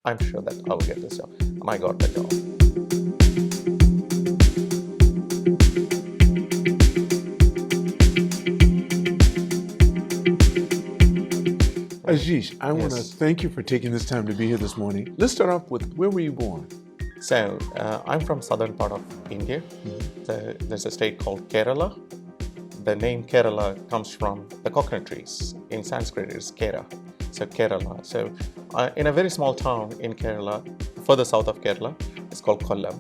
I'm sure that I'll get this job. And I got the job. Ajeesh, I want to Yes. thank you for taking this time to be here this morning. Let's start off with, where were you born? So I'm from southern part of India. There's a state called Kerala. The name Kerala comes from the coconut trees. In Sanskrit, it's Kera. So Kerala. So in a very small town in Kerala, further south of Kerala, it's called Kollam.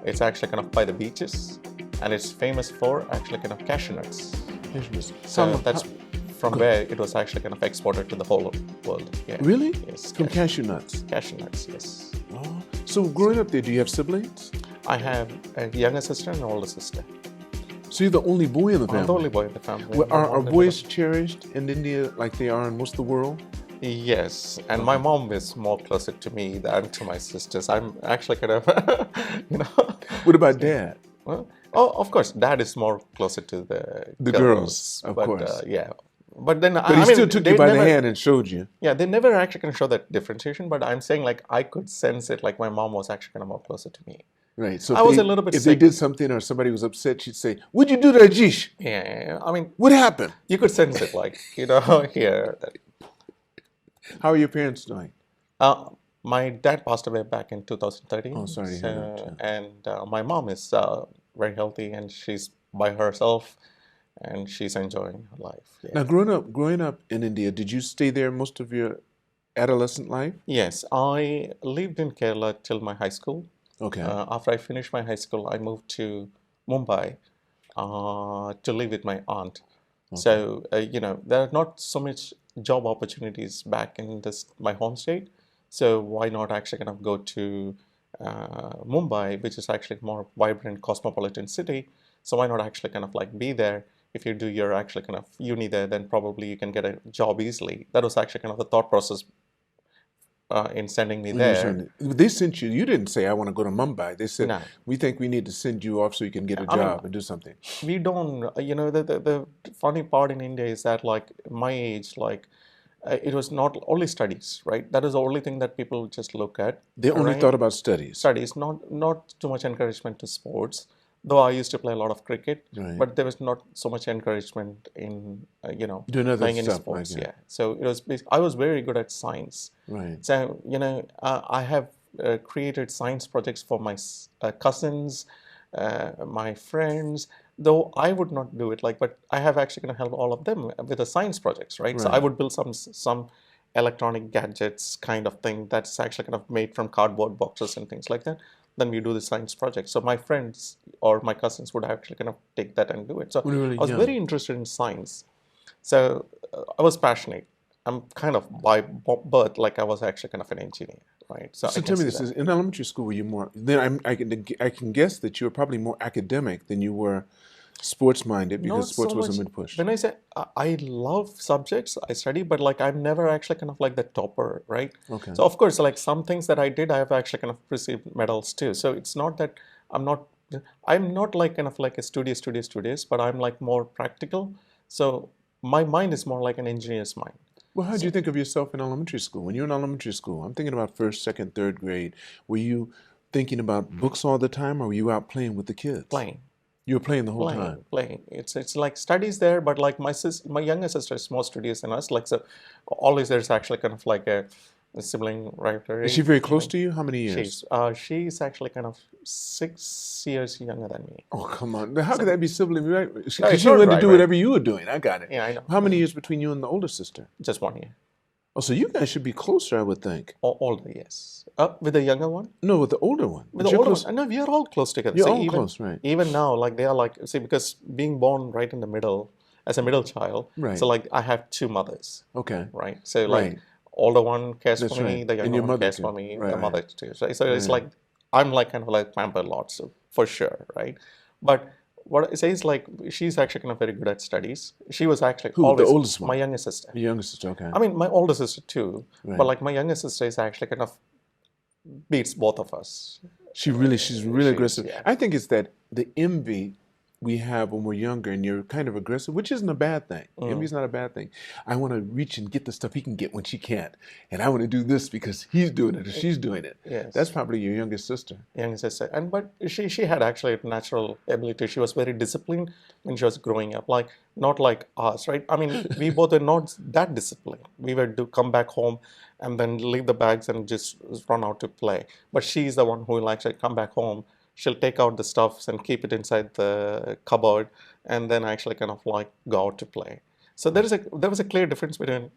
It's actually kind of by the beaches, and it's famous for actually kind of cashew nuts. So that's from where it was actually kind of exported to the whole world. Yeah. Really? Yes. From cashew nuts? Cashew nuts, yes. Oh. So growing up there, do you have siblings? I have a younger sister and an older sister. So you're the only boy in the family? I'm the only boy in the family. Well, are boys cherished in India like they are in most of the world? Yes, and my mom is more closer to me than to my sisters. I'm actually kind of, What about dad? Well, oh, of course, dad is more closer to the girls, of but, course. Yeah, but then But he still took you by the hand and showed you. Yeah, they never actually can show that differentiation. But I'm saying like I could sense it. Like my mom was actually kind of more closer to me. Right. So I was a little bit if sick. they did something or somebody was upset, she'd say, "What'd you do to Ajeesh? Yeah, I mean, What happened?" you could sense it, like here. How are your parents doing? My dad passed away back in 2013. Oh, sorry to hear that, yeah. And my mom is very healthy, and she's by herself, and she's enjoying her life. Yeah. Now, growing up in India, did you stay there most of your adolescent life? Yes, I lived in Kerala till my high school. Okay. After I finished my high school, I moved to Mumbai to live with my aunt. Okay. So, there are not so much job opportunities back in my home state. So why not actually kind of go to Mumbai, which is actually more vibrant cosmopolitan city. So why not actually kind of like be there? If you do your actually kind of uni there, then probably you can get a job easily. That was actually kind of the thought process in sending me there. They sent you. You didn't say, "I want to go to Mumbai." They said, No. "We think we need to send you off so you can get a job and do something." We don't, the funny part in India is that like my age, like it was not only studies, right? That is the only thing that people just look at. They only right? thought about studies. Studies, not too much encouragement to sports. Though I used to play a lot of cricket, Right. but there was not so much encouragement in Doing other playing any stuff sports. like that. Yeah, so it was. I was very good at science. Right. So I have created science projects for my cousins, my friends. Though I would not do it, but I have actually going to help all of them with the science projects, right? So I would build some electronic gadgets kind of thing that's actually kind of made from cardboard boxes and things like that. Then we do the science project. So my friends or my cousins would actually kind of take that and do it. So Really I was very interested in science. So I was passionate. I'm kind of by birth, like I was actually kind of an engineer, right? So tell me this: in elementary school, were you more? Then I can guess that you were probably more academic than you were sports-minded, because sports wasn't been pushed. When I say I love subjects, I study, but like I'm never actually kind of like the topper, right? Okay. So of course, like some things that I did, I have actually kind of received medals too. So it's not that I'm not like kind of like a studious, but I'm like more practical. So my mind is more like an engineer's mind. Well, how did you think of yourself in elementary school? When you were in elementary school, I'm thinking about first, second, third grade. Were you thinking about books all the time, or were you out playing with the kids? Playing. You were playing the whole time? Playing. It's like studies there, but like my younger sister is more studious than us. Like so, always there's actually kind of like a sibling rivalry. Is she very close to you? How many years? She's actually kind of 6 years younger than me. Oh, come on. How could that be sibling rivalry? it's Because you not wanted to right, do right. whatever you were doing. I got it. Yeah, I know. How many years between you and the older sister? Just 1 year. Oh, so you guys should be closer, I would think. Older, yes. With the younger one? No, with the older one. With the older one? No, we are all close together. You're See, all close, right. Even now, like they are like, see, because being born right in the middle, as a middle child, Right. so like I have two mothers, Okay. right? So like Right. older one cares That's for me, right. the And younger your one mother cares too. for me, Right, the right. mother too. So it's Yeah. like, I'm like kind of like pampered lots, so for sure, right? But what I say is like, she's actually kind of very good at studies. She was actually Who, the always oldest one? my younger sister. Your younger sister, okay. I mean, my older sister too, Right. but like my younger sister is actually kind of beats both of us. She's really aggressive. yeah. I think it's that the envy we have when we're younger and you're kind of aggressive, which isn't a bad thing. Envy's not a bad thing. I want to reach and get the stuff he can get when she can't. And I want to do this because he's doing it or she's doing it. Yes. That's probably your youngest sister. Younger sister, but she had actually a natural ability. She was very disciplined when she was growing up, like not like us, right? I mean, we both are not that disciplined. We were to come back home and then leave the bags and just run out to play. But she's the one who will actually come back home. She'll take out the stuffs and keep it inside the cupboard, and then actually kind of like go out to play. So there was a clear difference between.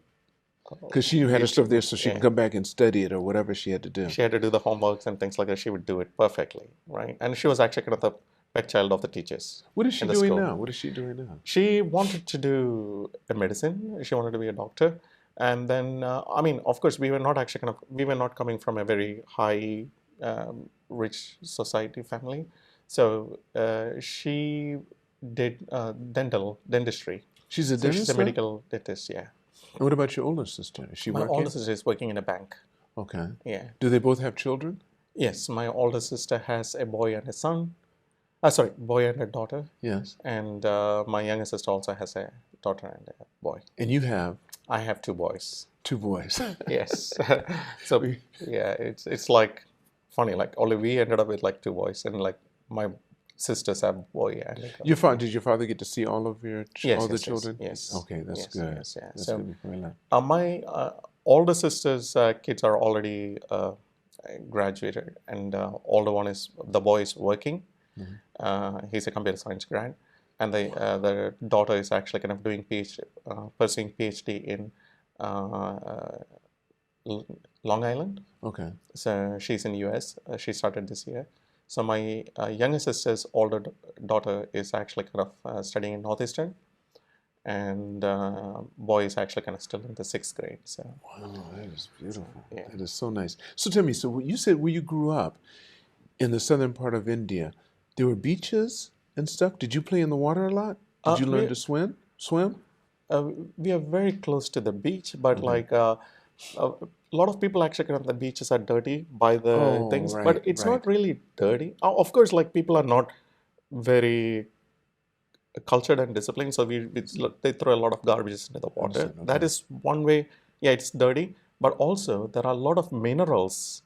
Because she had her stuff there so she Yeah. can come back and study it or whatever she had to do. She had to do the homeworks and things like that. She would do it perfectly, right? And she was actually kind of the pet child of the teachers. What is she in the doing school. now? What is she doing now? She wanted to do a medicine. She wanted to be a doctor. And then, I mean, of course, we were not coming from a very high, rich society family. So she did dentistry. She's a So dentist? she's a now? medical dentist, yeah. And what about your older sister? Is she My working? older sister is working in a bank. Okay. Yeah. Do they both have children? Yes, my older sister has a boy and a son. Sorry, boy and a daughter. Yes. And my younger sister also has a daughter and a boy. And you have I have two boys. 2 boys. Yes. So yeah, it's like funny. Like only we ended up with like 2 boys, and like my sisters have boy and a girl. Did your father get to see all of Yes, all the yes, children? yes. Okay, that's Yes, good. yes, yeah. That's So, good for life. My older sister's kids are already graduated, and the boy is working. He's a computer science grad, and the daughter is actually kind of doing PhD, pursuing PhD in Long Island. Okay. So she's in US. She started this year. So my younger sister's older daughter is actually kind of studying in Northeastern, and boy is actually kind of still in the 6th grade. So Wow, that is beautiful. yeah. That is so nice. So tell me, so you said where you grew up in the southern part of India, there were beaches and stuff. Did you play in the water a lot? Did you learn we- to swim? Swim? we are very close to the beach, but like a lot of people actually kind of the beaches are dirty by the Oh, things, right, but it's right. not really dirty. Of course, like people are not very cultured and disciplined, so they throw a lot of garbage into the water. Understood, That okay. is one way. Yeah, it's dirty, but also there are a lot of minerals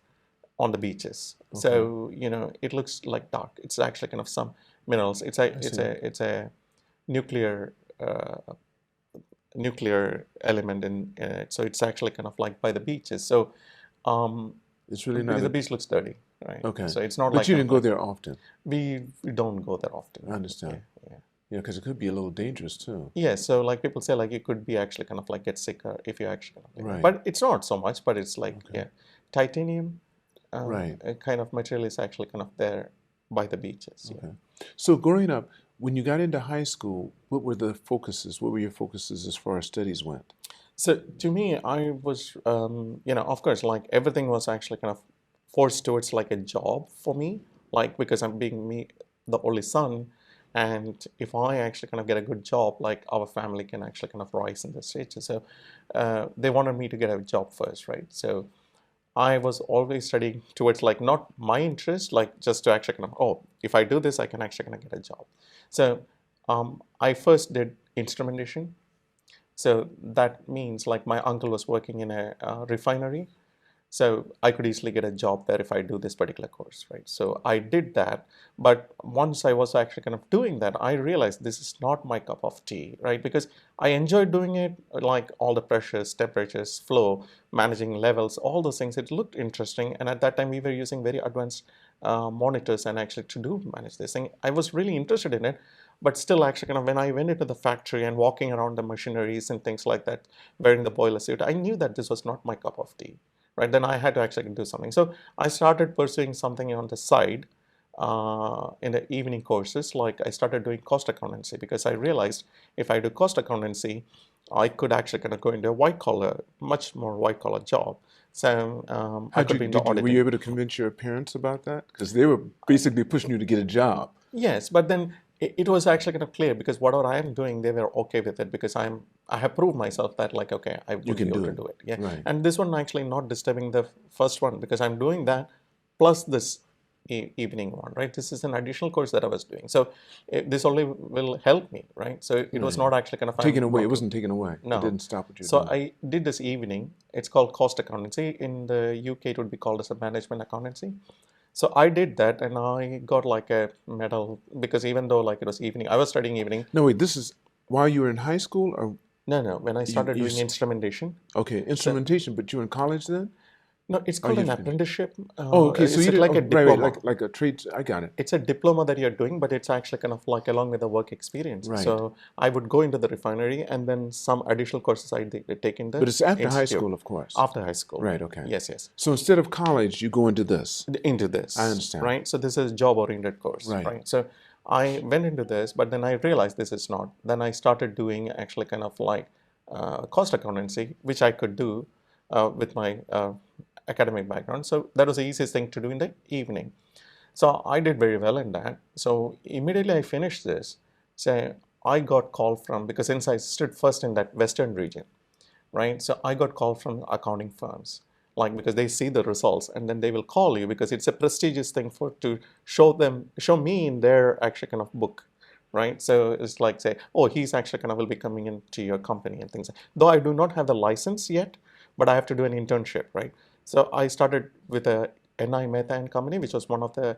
on the beaches. So it looks like dark. It's actually kind of some minerals. It's a nuclear nuclear element in it. So it's actually kind of like by the beaches. So It's really not. because the beach looks dirty, right? Okay. So it's not But like you kind didn't of go there often. we don't go there often. I understand. Yeah. Yeah, because it could be a little dangerous too. Yeah, so like people say like you could be actually kind of like get sicker if you actually kind of, Right. but it's not so much, but it's like titanium Right. kind of material is actually kind of there by the beaches. Yeah. Okay. So growing up, when you got into high school, what were the focuses? What were your focuses as far as studies went? So to me, I was of course like everything was actually kind of forced towards like a job for me, like because I'm being the only son. And if I actually kind of get a good job, like our family can actually kind of rise in the stages. So they wanted me to get a job first, right? So I was always studying towards like not my interest, like just to actually kind of, if I do this, I can actually kind of get a job. So I first did instrumentation. So that means like my uncle was working in a refinery. So I could easily get a job there if I do this particular course, right? So I did that, but once I was actually kind of doing that, I realized this is not my cup of tea, right? Because I enjoyed doing it, like all the pressures, temperatures, flow, managing levels, all those things. It looked interesting, and at that time we were using very advanced monitors and actually to manage this thing. I was really interested in it, but still actually kind of when I went into the factory and walking around the machineries and things like that, wearing the boiler suit, I knew that this was not my cup of tea. Right, then I had to actually do something. So I started pursuing something on the side in the evening courses. Like I started doing cost accountancy because I realized if I do cost accountancy, I could actually kind of go into a much more white collar job. So I could be in the auditing. Were you able to convince your parents about that? Because they were basically pushing you to get a job. Yes, but then it was actually kind of clear because whatever I am doing, they were okay with it because I have proved myself that like, okay, I would be able to do it. Yeah. Right. And this one actually not disturbing the first one because I'm doing that plus this evening one, right? This is an additional course that I was doing. So this only will help me, right? So it was not actually kind of taken away. It wasn't taken away. No. It didn't stop what you're So doing. I did this evening. It's called cost accountancy. In the UK, it would be called as a management accountancy. So I did that, and I got like a medal because even though like it was evening, I was studying evening. No, wait. This is while you were in high school, or No. When I started doing instrumentation. okay, instrumentation. But you were in college then? No, it's called an apprenticeship. Okay, so it's you did like a diploma. right, like a trade. I got it. It's a diploma that you're doing, but it's actually kind of like along with the work experience. Right. So I would go into the refinery, and then some additional courses I did take in the But it's after high institute. school, of course. After high school. Right. Okay. Yes. So instead of college, you go into this. Into this. I understand. Right. So this is a job-oriented course. Right. So I went into this, but then I realized this is not. Then I started doing actually kind of like cost accountancy, which I could do with my academic background. So that was the easiest thing to do in the evening. So I did very well in that. So immediately I finished this. So I got called from, because since I stood first in that Western region, right? So I got called from accounting firms, like because they see the results and then they will call you because it's a prestigious thing to show me in their actually kind of book, right? So it's like say, oh, he's actually kind of will be coming into your company and things. Though I do not have the license yet, but I have to do an internship, right? So I started with a NI Mehta and Company, which was one of the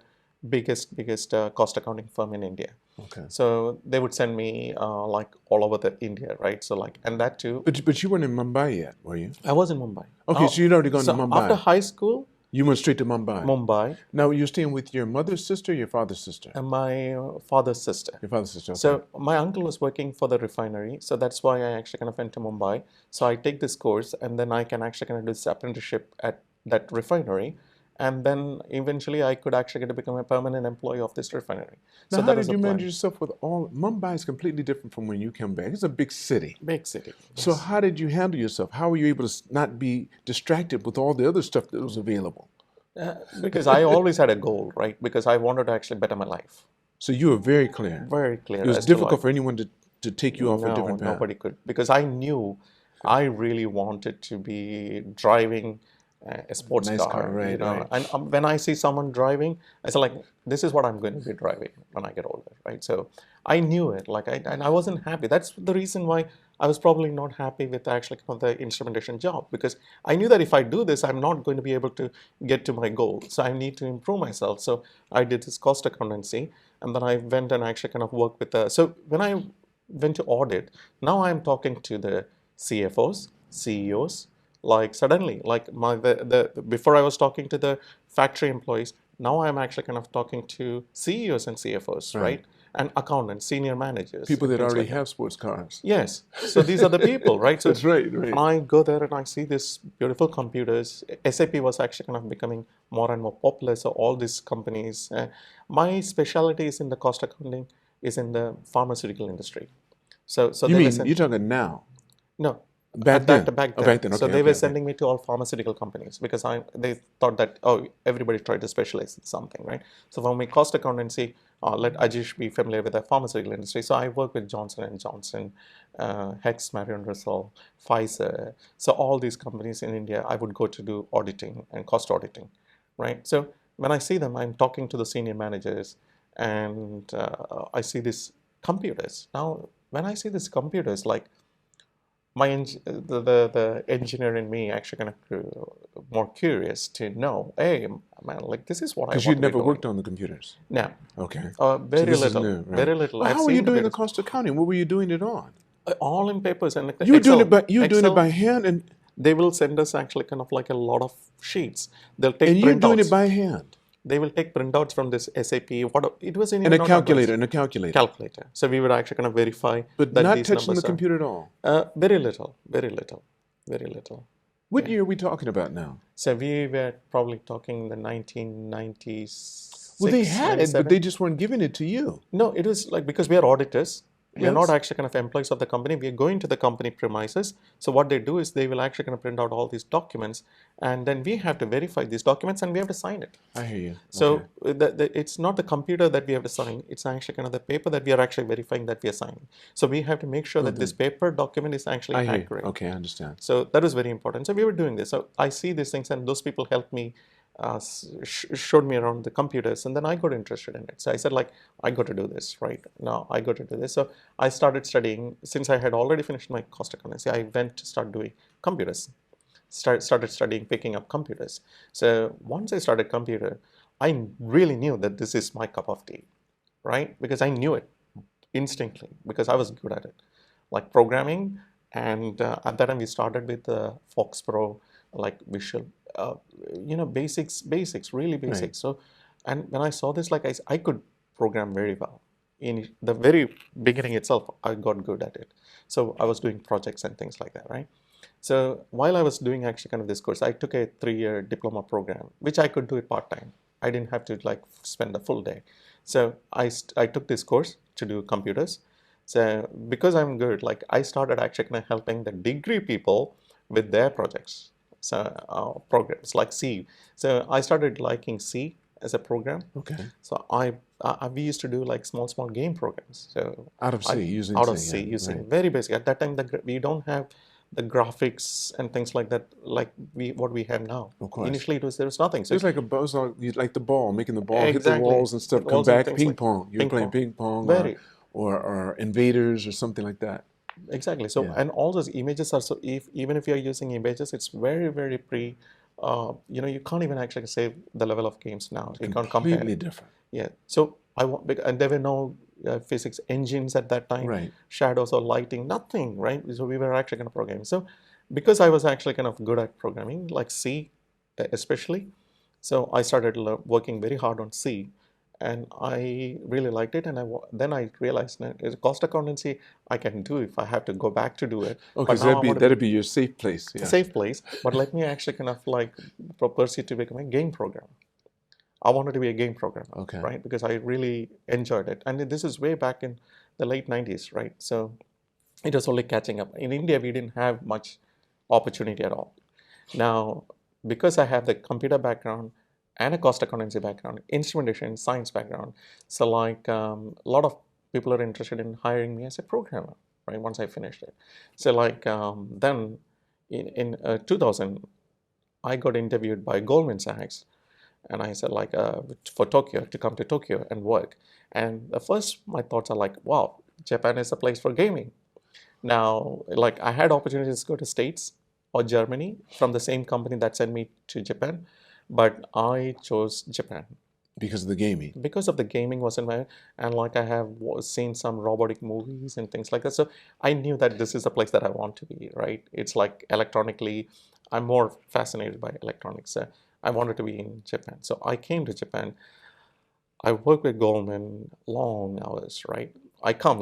biggest cost accounting firm in India. Okay. So they would send me like all over the India, right? So like, and that too. But you weren't in Mumbai yet, were you? I was in Mumbai. Okay, so you'd already gone to Mumbai. After high school, you went straight to Mumbai. Mumbai. Now you're staying with your mother's sister, or your father's sister. And my father's sister. Your father's sister. Okay. So my uncle was working for the refinery, so that's why I actually kind of went to Mumbai. So I take this course, and then I can actually kind of do this apprenticeship at that refinery, and then eventually I could actually get to become a permanent employee of this refinery. Now, so how did you manage yourself with all? Mumbai is completely different from when you came back. It's a big city. Big city. Yes. So how did you handle yourself? How were you able to not be distracted with all the other stuff that was available? Because I always had a goal, right? Because I wanted to actually better my life. So you were very clear. Very clear. It was difficult for anyone to take you off a different path. Nobody could, because I knew I really wanted to be driving a sports car, right, you know. right. And when I see someone driving, I say like, this is what I'm going to be driving when I get older, right? So I knew it, like, and I wasn't happy. That's the reason why I was probably not happy with actually the instrumentation job, because I knew that if I do this, I'm not going to be able to get to my goal. So I need to improve myself. So I did this cost accountancy, and then I went and actually kind of worked with so when I went to audit, now I'm talking to the CFOs, CEOs. Like suddenly, like before I was talking to the factory employees, now I'm actually kind of talking to CEOs and CFOs, right? And accountants, senior managers. People that already have sports cars. Yes. So these are the people, right? So that's right. And I go there and I see these beautiful computers. SAP was actually kind of becoming more and more popular. So all these companies, my specialty is in the cost accounting, is in the pharmaceutical industry. So you mean you're talking now? No. Back then. Back then. Okay, so they were sending me to all pharmaceutical companies because they thought that, oh, everybody tried to specialize in something, right? So for my cost accountancy, let Ajeesh be familiar with the pharmaceutical industry. So I work with Johnson & Johnson, Hex, Marion Russell, Pfizer. So all these companies in India, I would go to do auditing and cost auditing, right? So when I see them, I'm talking to the senior managers, and I see these computers. Now, when I see these computers, like, the engineer in me actually kind of more curious to know, hey, man, like this is what I want to be doing. Because you'd never worked on the computers? No. Okay. Very so little. New, right? Very little. Well, how were you doing the cost accounting? What were you doing it on? All in papers and you were Excel. doing it by hand, and they will send us actually kind of like a lot of sheets. They'll take and you're doing printouts. it by hand. They will take printouts from this SAP. What it was in and a calculator, and a calculator. Calculator. So we would actually kind of verify. But that not these touching the numbers computer at all. Very little. Very little. Very little. What year are we talking about now? So we were probably talking the 1996. Well, they had 97. it, but they just weren't giving it to you. No, it was like, because we are auditors. We are Yes. not actually kind of employees of the company. We are going to the company premises. So what they do is they will actually kind of print out all these documents, and then we have to verify these documents and we have to sign it. I hear you. So Okay. it's not the computer that we have to sign. It's actually kind of the paper that we are actually verifying that we are signing. So we have to make sure that this paper document is actually I hear you. accurate. Okay, I understand. So that was very important. So we were doing this. So I see these things, and those people helped me showed me around the computers, and then I got interested in it. So I said, like, I got to do this, right? Now I got to do this. So I started studying. Since I had already finished my cost accountancy, I went to start doing computers. Started studying, picking up computers. So once I started computer, I really knew that this is my cup of tea, right? Because I knew it instinctively because I was good at it, like programming. And at that time, we started with Fox Pro, like Visual, uh, basics, really Right. basics. So, and when I saw this, like I could program very well. In the very beginning itself, I got good at it. So I was doing projects and things like that, right? So while I was doing actually kind of this course, I took a 3-year diploma program, which I could do it part-time. I didn't have to like spend a full day. So I took this course to do computers. So because I'm good, like I started actually kind of helping the degree people with their projects. So programs like C. So I started liking C as a program. Okay. So we used to do like small game programs. So Out of C, using out of C, C, yeah, using right. very basic. At that time, we don't have the graphics and things like that, like what we have now. Of course. Initially, there was nothing. So It's like like the ball, making the ball hit the exactly, walls and stuff, hit come walls and back, things ping like pong. You're ping playing pong. ping pong Very or invaders or something like that. exactly. So Yeah. and all those images are so even if you're using images, it's very pre. You can't even actually save the level of games now. You can't compare. Completely different. Yeah. So and there were no physics engines at that time, Right. shadows or lighting, nothing, right? So we were actually kind of programming. So because I was actually kind of good at programming, like C especially, so I started working very hard on C, and I really liked it. And then I realized that cost accountancy I can do if I have to go back to do it. Okay, But so now I want to that'd be your safe place. a Yeah. safe place. But let me actually kind of like pursue to become a game programmer. I wanted to be a game programmer, Okay. right? Because I really enjoyed it. And this is way back in the late 90s, right? So it was only catching up. In India, we didn't have much opportunity at all. Now, because I have the computer background and a cost accountancy background, instrumentation, science background, so like a lot of people are interested in hiring me as a programmer, right? Once I finished it. So like then in 2000, I got interviewed by Goldman Sachs, and I said like for Tokyo to come to Tokyo and work. And the first my thoughts are like, wow, Japan is a place for gaming. Now, like I had opportunities to go to States or Germany from the same company that sent me to Japan, but I chose Japan Because of the gaming. because of the gaming was in my, and like I have seen some robotic movies and things like that. So I knew that this is the place that I want to be, right? It's like electronically, I'm more fascinated by electronics. So I wanted to be in Japan. So I came to Japan. I work with Goldman long hours, right? I come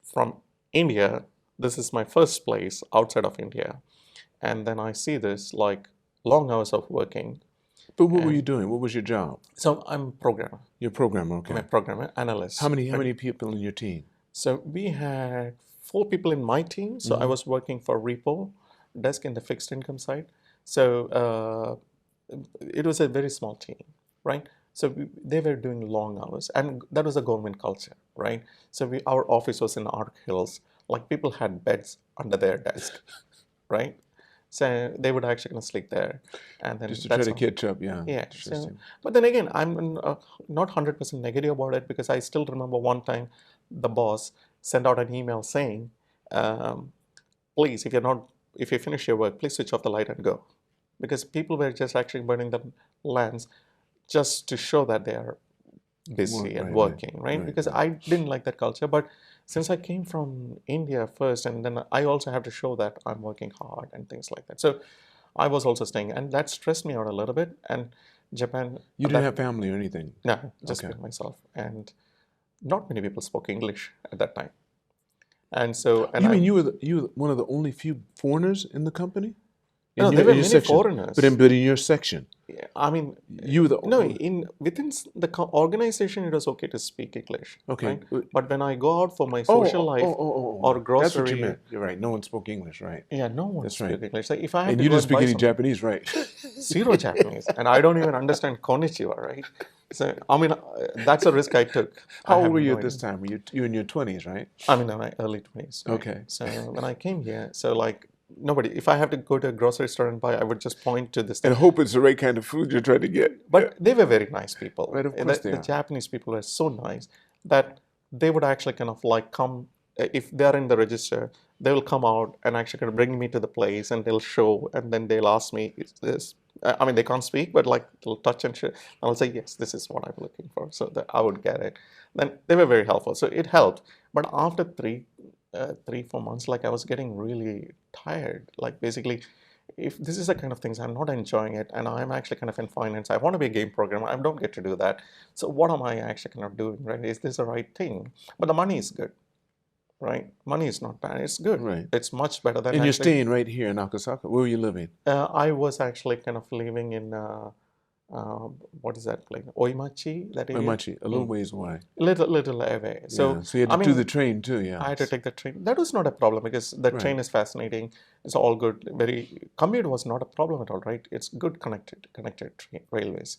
from India. This is my first place outside of India. And then I see this like long hours of working. But what were you And doing? What was your job? so I'm a programmer. Your programmer, I'm a okay. programmer, analyst. How right? many people in your team? So we had 4 people in my team. So I was working for repo desk in the fixed income side. So it was a very small team, right? So they were doing long hours, and that was a government culture, right? So our office was in Arc Hills. Like people had beds under their desk, right? So they would actually kind of sleep there, and then Just to try that's to all. catch up, yeah. Yeah. So, Interesting. but then again, I'm not 100% negative about it because I still remember one time the boss sent out an email saying, um, please, if you finish your work, please switch off the light and go. Because people were just actually burning the lamps just to show that they are busy and working, right? Because I didn't like that culture. But since I came from India first, and then I also have to show that I'm working hard and things like that. So I was also staying, and that stressed me out a little bit. And Japan, You didn't have family or anything? no, just Okay. with myself. And not many people spoke English at that time. And so, and You mean you were one of the only few foreigners in the company? no, there were in your many section? foreigners. But in your section, I mean, you were the no, within the organization, it was okay to speak English. Okay. Right? But when I go out for my social life or That's grocery, what you meant. You're right. No one spoke English, right? yeah, no one That's spoke right. English. So if I had And to you go didn't and speak buy any something, Japanese, right? zero Japanese, and I don't even understand konnichiwa, right? So I mean, that's a risk I took. I How old have were you no at this idea. time? Were you in your 20s, right? I'm in my early 20s. Right? Okay. So when I came here, so like nobody. If I have to go to a grocery store and buy, I would just point to this thing. And hope it's the right kind of food you're trying to get. But they were very nice people. Right, of course they The are. Japanese people were so nice that they would actually kind of like come, if they're in the register, they will come out and actually kind of bring me to the place and they'll show, and then they'll ask me, is this, I mean, they can't speak, but like they'll touch and show. And I'll say, yes, this is what I'm looking for. So that I would get it. Then they were very helpful. So it helped. But after 4 months, like I was getting really tired. Like basically, if this is the kind of things I'm not enjoying it, and I'm actually kind of in finance, I want to be a game programmer, I don't get to do that. So what am I actually kind of doing, right? Is this the right thing? But the money is good, right? Money is not bad, it's good. Right. It's much better than And you're actually, staying right here in Akasaka. Where were you living? I was actually kind of living in, what is that place? Oimachi, that area? Oimachi, a little ways away. Little away. So, Yeah, so you had to I do mean, the train too, yeah. I had to take the train. That was not a problem because the Right. train is fascinating. It's all good. Commute was not a problem at all, right? It's good connected railways.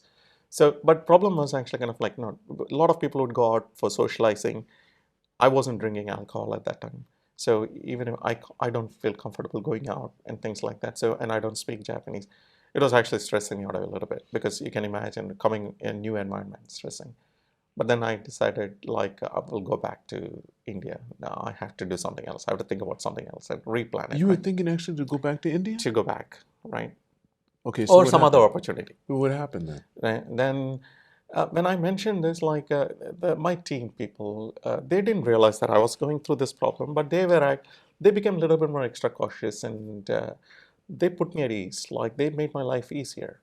So, but problem was actually kind of like not. A lot of people would go out for socializing. I wasn't drinking alcohol at that time. So even if I don't feel comfortable going out and things like that. So, and I don't speak Japanese. It was actually stressing me out a little bit because you can imagine coming in a new environment, stressing. But then I decided, like, I will go back to India. Now I have to do something else. I have to think about something else and replan it. You were right? thinking actually to go back to India? To go back, right? Okay, so Or what some other happened? opportunity. What happened then? Right? Then when I mentioned this, like my team people, they didn't realize that I was going through this problem, but they became a little bit more extra cautious and they put me at ease. Like they made my life easier.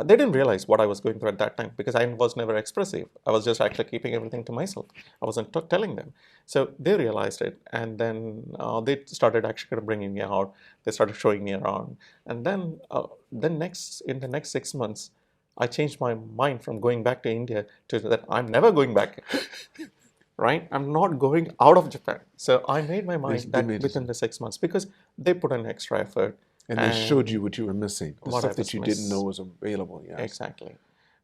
They didn't realize what I was going through at that time because I was never expressive. I was just actually keeping everything to myself. I wasn't telling them. So they realized it, and then they started actually kind of bringing me out. They started showing me around, and then in the next 6 months, I changed my mind from going back to India to that I'm never going back. Right? I'm not going out of Japan. So I made my mind They that made within the 6 months because they put an extra effort. And they showed you what you were missing, the what I stuff that was you didn't know was available. Yeah. Exactly.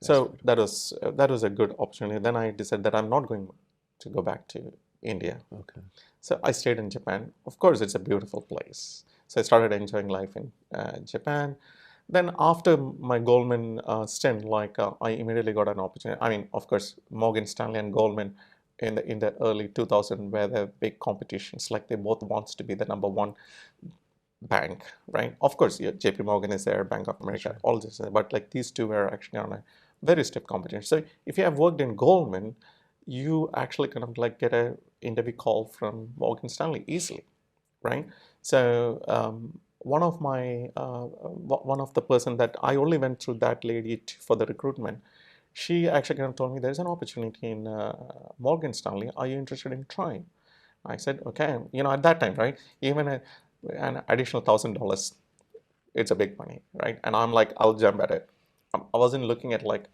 So that was a good opportunity. Then I decided that I'm not going to go back to India. Okay. So I stayed in Japan. Of course, it's a beautiful place. So I started enjoying life in Japan. Then after my Goldman stint, like I immediately got an opportunity. I mean, of course, Morgan Stanley and Goldman in the early 2000 were the big competitions. Like they both wants to be the number one bank, right? Of course, yeah, JP Morgan is there, Bank of America, Sure. all this, but like these two were actually on a very stiff competition. So if you have worked in Goldman, you actually kind of like get a interview call from Morgan Stanley easily, right? So one of the person that I only went through that lady for the recruitment, she actually kind of told me there's an opportunity in Morgan Stanley. Are you interested in trying? I said, okay. You know, at that time, right? Even an additional $1,000, it's a big money, right? And I'm like, I'll jump at it. I wasn't looking at like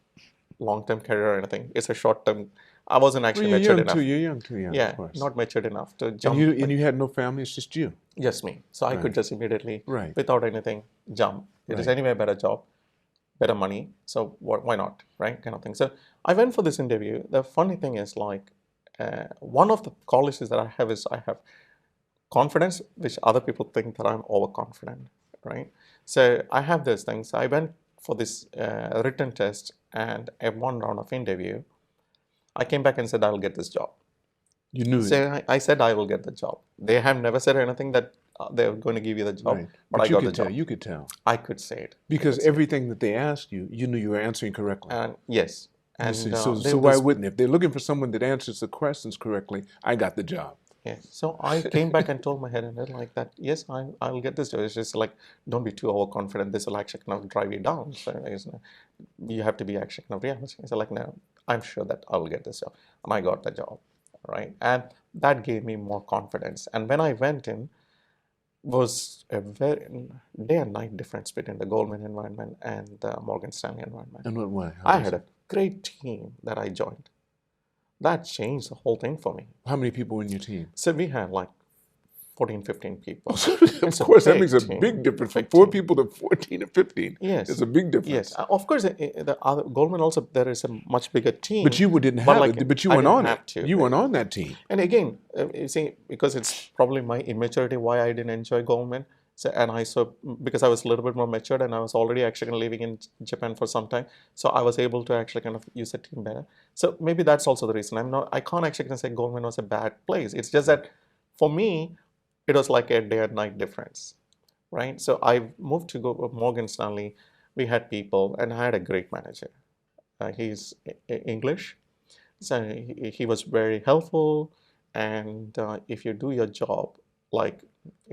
long-term career or anything. It's a short-term. I wasn't Well, actually you're matured young enough. too. You're young too. Yeah, Yeah, of course. not matured enough to jump. And you had no family. It's just you. Just me. So I could Right. just immediately, Right. without anything, jump. It is Right. anyway a better job, better money. So why not, right? Kind of thing. So I went for this interview. The funny thing is, like, one of the qualities that I have is I have confidence, which other people think that I'm overconfident, right? So I have those things. I went for this written test and a one round of interview. I came back and said, I will get this job. You knew it. So I said, I will get the job. They have never said anything that they're going to give you the job, Right. but I you got could the tell. job. You could tell. I could say it. Because everything that they asked you, you knew you were answering correctly. And yes. You And see, they- so why wouldn't they? If they're looking for someone that answers the questions correctly, I got the job. Yeah. So I came back and told my head and head like that, yes, I'll get this job. It's just like, don't be too overconfident. This will actually kind of drive you down. So you have to be actually kind of realistic. So like, no, I'm sure that I will get this job. And I got the job, right? And that gave me more confidence. And when I went in, was a very day and night difference between the Goldman environment and the Morgan Stanley environment. In what way? I had a great team that I joined. That changed the whole thing for me. How many people were in your team? So we had like 14, 15 people. Of It's a course, that big makes a team. big difference. From Big 4 team. people to 14 or 15. Yes. It's a big difference. Yes, of course. The other Goldman also, there is a much bigger team. But you didn't have like, it. But you I weren't didn't on have it. to. You weren't on that team. And again, you see, because it's probably my immaturity why I didn't enjoy Goldman. So and I so because I was a little bit more matured and I was already actually living in Japan for some time, so I was able to actually kind of use the team better. So maybe that's also the reason. I can't actually kind of say Goldman was a bad place. It's just that for me, it was like a day and night difference, right? So I moved to go Morgan Stanley. We had people, and I had a great manager. He's English, so he was very helpful. And if you do your job, like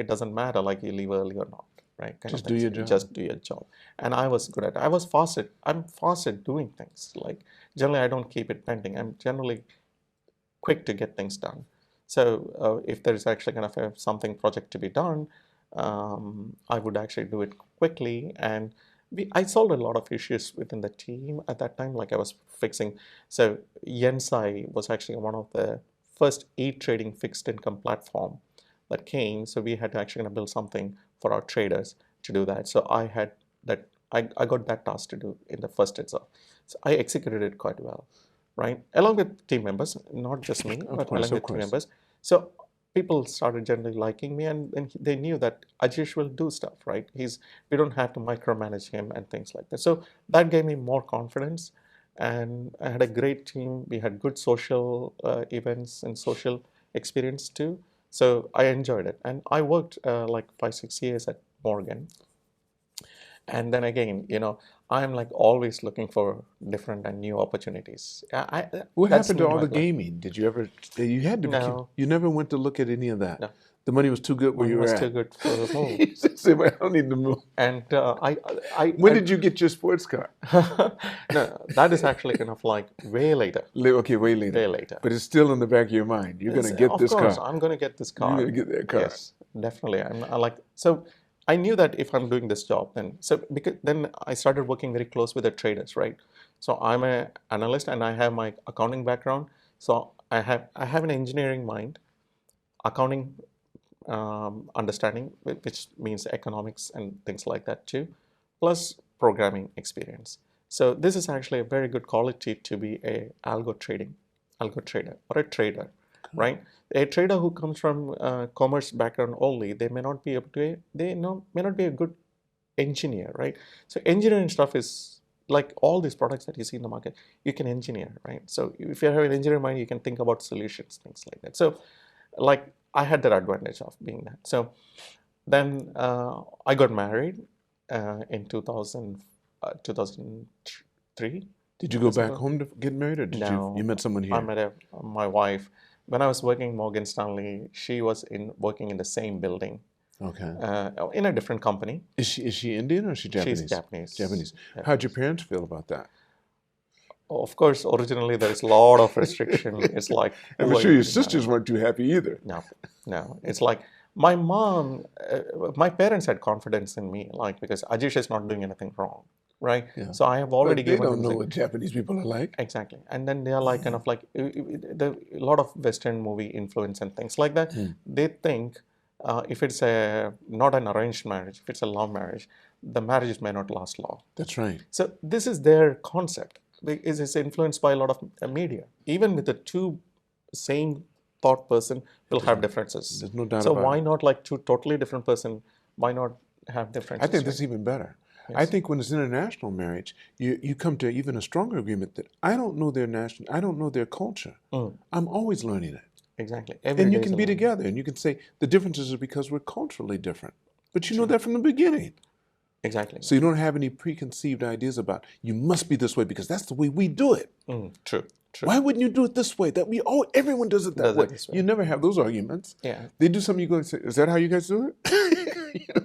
it doesn't matter, like you leave early or not, right? Kind of Just do things. your job. Just do your job. And I was good at it. I was fast at. I'm fast at doing things. Like generally, I don't keep it pending. I'm generally quick to get things done. So if there is actually kind of something project to be done, I would actually do it quickly. And I solved a lot of issues within the team at that time. Like I was fixing. So Yensai was actually one of the first e-trading fixed income platform that came. So we had to actually build something for our traders to do that. So I had that. I got that task to do in the first itself. So I executed it quite well, right? Along with team members, not just me, but along with team members. So people started generally liking me, and they knew that Ajeesh will do stuff, right? We don't have to micromanage him and things like that. So that gave me more confidence, and I had a great team. We had good social events and social experience too. So I enjoyed it, and I worked like 5-6 years at Morgan. And then again, I'm like always looking for different and new opportunities. What That's happened to all my the plan. gaming? Did you ever? You had to. No, You never went to look at any of that. no, The money was too good where money you were was too at. good for the move. You just said, "Well, I don't need to move." And When did you get your sports car? no, that is actually kind of like way later, Okay, way later. way later. But it's still in the back of your mind. You're gonna get Of this course, car. I'm going to get this You're car. gonna get that car. Yes, definitely. I like so. I knew that if I'm doing this job, because then I started working very close with the traders, right? So I'm an analyst and I have my accounting background. So I have an engineering mind, accounting understanding, which means economics and things like that too, plus programming experience. So this is actually a very good quality to be a algo trader or a trader, right? A trader who comes from commerce background only, they may not be able to, may not be a good engineer, right? So engineering stuff is like all these products that you see in the market, you can engineer, right? So if you have an engineering mind, you can think about solutions, things like that. So like I had that advantage of being that. So then I got married in 2003. Did you go back home to get married, or did No, you met someone I here? met my wife. When I was working in Morgan Stanley, she was working in the same building Okay. in a different company. Is she Indian or is she Japanese? She's Japanese. Japanese. Japanese. How'd your parents feel about that? Of course, originally there is a lot of restriction. It's like I'm sure your sisters weren't too happy either. No. It's like my mom, my parents had confidence in me, like because Ajeesh is not doing anything wrong, right? Yeah. So I have already But they given don't them know what Japanese people are like. exactly, and then they are like kind of like a lot of Western movie influence and things like that. They think if it's not an arranged marriage, if it's a love marriage, the marriage may not last long. That's right. So this is their concept. It's influenced by a lot of media. Even with the two same thought person will have differences. There's no doubt so about why it. not like two totally different person? Why not have differences? I think this is even better. Yes. I think when it's international marriage, you come to even a stronger agreement that I don't know their I don't know their culture. I'm always learning it. Exactly. And you can be together and you can say the differences are because we're culturally different. But you know that from the beginning. Exactly. So you don't have any preconceived ideas about you must be this way because that's the way we do it. True. Why wouldn't you do it this way? Everyone does it that way. You never have those arguments. Yeah. They do something, you go and say, is that how you guys do it?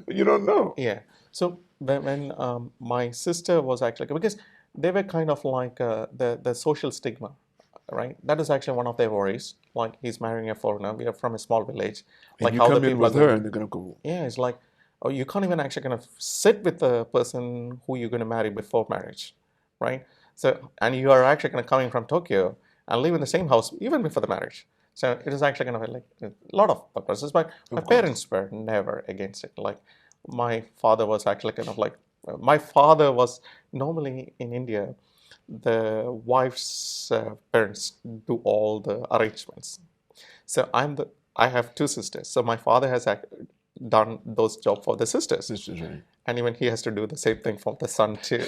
You don't know. Yeah. So when my sister was actually, because they were kind of like the social stigma, right? That is actually one of their worries. Like he's marrying a foreigner. We are from a small village. And like you how come the in people with her and they're going to go. Yeah, it's like, oh, you can't even actually kind of sit with the person who you're going to marry before marriage, right? So, and you are actually kind of coming from Tokyo and live in the same house even before the marriage. So it is actually kind of like a lot of purposes, but my parents were never against it. Like my father was actually kind of like, my father was normally in India, the wife's parents do all the arrangements. So I have two sisters. So my father has done those jobs for the sisters. Sisters, right? And even he has to do the same thing for the son too.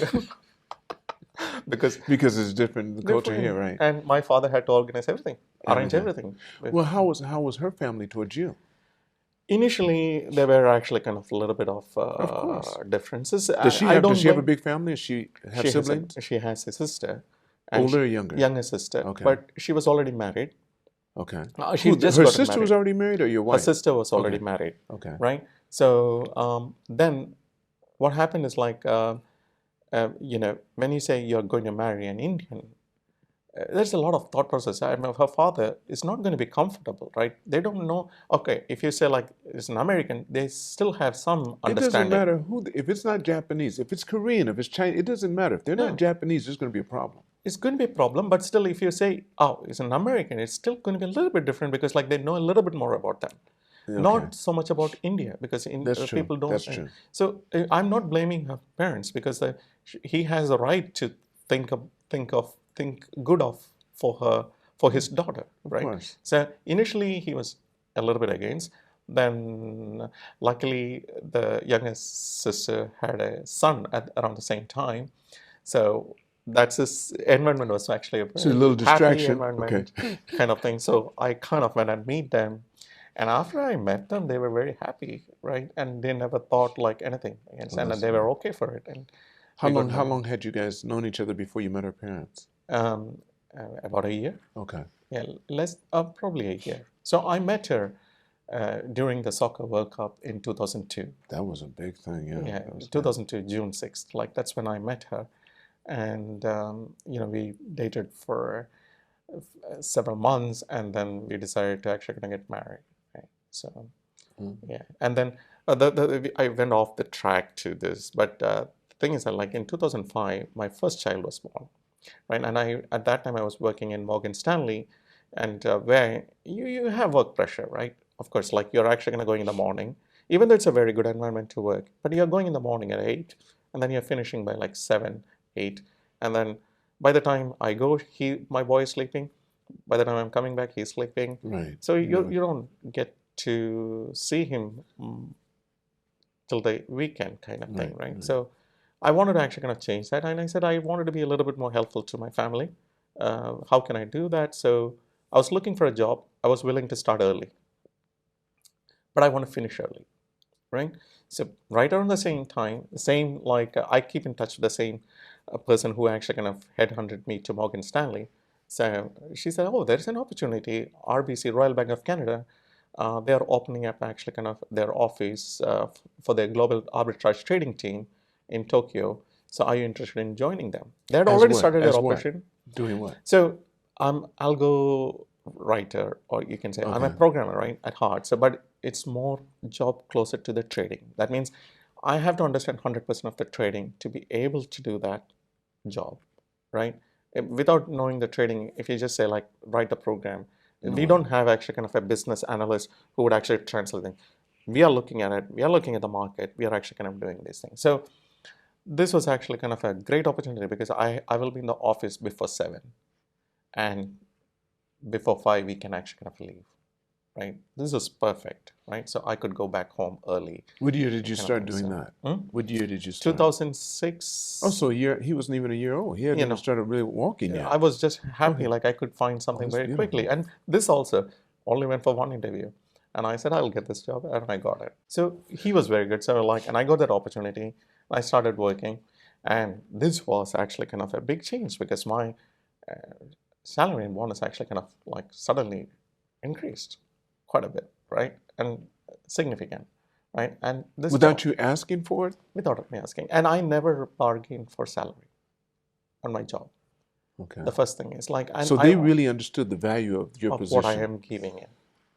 because it's different, the culture here, right? And my father had to organize everything, arrange everything. Well, how was her family towards you? Initially, there were actually kind of a little bit of course. differences. Does she have a big family? Does she have siblings? She has a sister. Older or younger? Younger sister. Okay. But she was already married. Okay. Her sister was already married, or your wife? Her sister was already married. Okay. Right? So then what happened is like, when you say you're going to marry an Indian, there's a lot of thought process. I mean, her father is not going to be comfortable, right? They don't know. Okay, if you say like it's an American, they still have some understanding. It doesn't matter if it's not Japanese, if it's Korean, if it's Chinese, it doesn't matter. If they're not Japanese, there's going to be a problem. It's going to be a problem, but still, if you say, oh, it's an American, it's still going to be a little bit different because like they know a little bit more about them. Okay. Not so much about India because people don't. That's true. So I'm not blaming her parents because he has a right to think good of for his daughter, right? Of course. So initially he was a little bit against. Then luckily the youngest sister had a son at around the same time, so that's his environment was actually a very little distraction, happy environment kind of thing. So I kind of went and meet them. And after I met them, they were very happy, right? And they never thought like anything against, and they were okay for it. And how long had you guys known each other before you met her parents? About a year. Okay. Yeah, probably a year. So I met her during the Soccer World Cup in 2002. That was a big thing, yeah. Yeah, 2002, June 6th. Like that's when I met her, and we dated for several months, and then we decided to actually gonna get married. Right? So, yeah, and then I went off the track to this, but the thing is that like in 2005, my first child was born, right? And at that time I was working in Morgan Stanley, and where you have work pressure, right? Of course, like you're actually gonna go in the morning, even though it's a very good environment to work, but you're going in the morning at 8, and then you're finishing by like 7, 8, and then by the time I go, my boy is sleeping. By the time I'm coming back, he's sleeping. Right. So you don't get to see him till the weekend kind of thing, right? So I wanted to actually kind of change that, and I said I wanted to be a little bit more helpful to my family. How can I do that? So I was looking for a job. I was willing to start early, but I want to finish early, right? So right around the same time, I keep in touch with the same person who actually kind of headhunted me to Morgan Stanley. So she said, oh, there's an opportunity, RBC, Royal Bank of Canada, they're opening up actually kind of their office for their global arbitrage trading team in Tokyo. So are you interested in joining them? They had already started their operation. Doing what? So I'm algo writer, or you can say I'm a programmer, right, at heart. So, but it's more job closer to the trading. That means I have to understand 100% of the trading to be able to do that job, right? Without knowing the trading, if you just say like write a program, we don't have actually kind of a business analyst who would actually translate things. We are looking at it. We are looking at the market. We are actually kind of doing these things. So this was actually kind of a great opportunity because I will be in the office before 7, and before 5 we can actually kind of leave, right? This was perfect, right? So I could go back home early. What year did you start doing that? What year did you start? 2006. Oh, so he wasn't even a year old. He hadn't started really walking yet. I was just happy, like I could find something very quickly. And this also only went for one interview. And I said, I'll get this job, and I got it. So he was very good. So and I got that opportunity. I started working, and this was actually kind of a big change because my salary and bonus actually kind of like suddenly increased quite a bit, right? And significant, right? And this without you asking for it? Without me asking. And I never bargained for salary on my job. Okay. The first thing is like... So they really understood the value of your position. What I am giving in,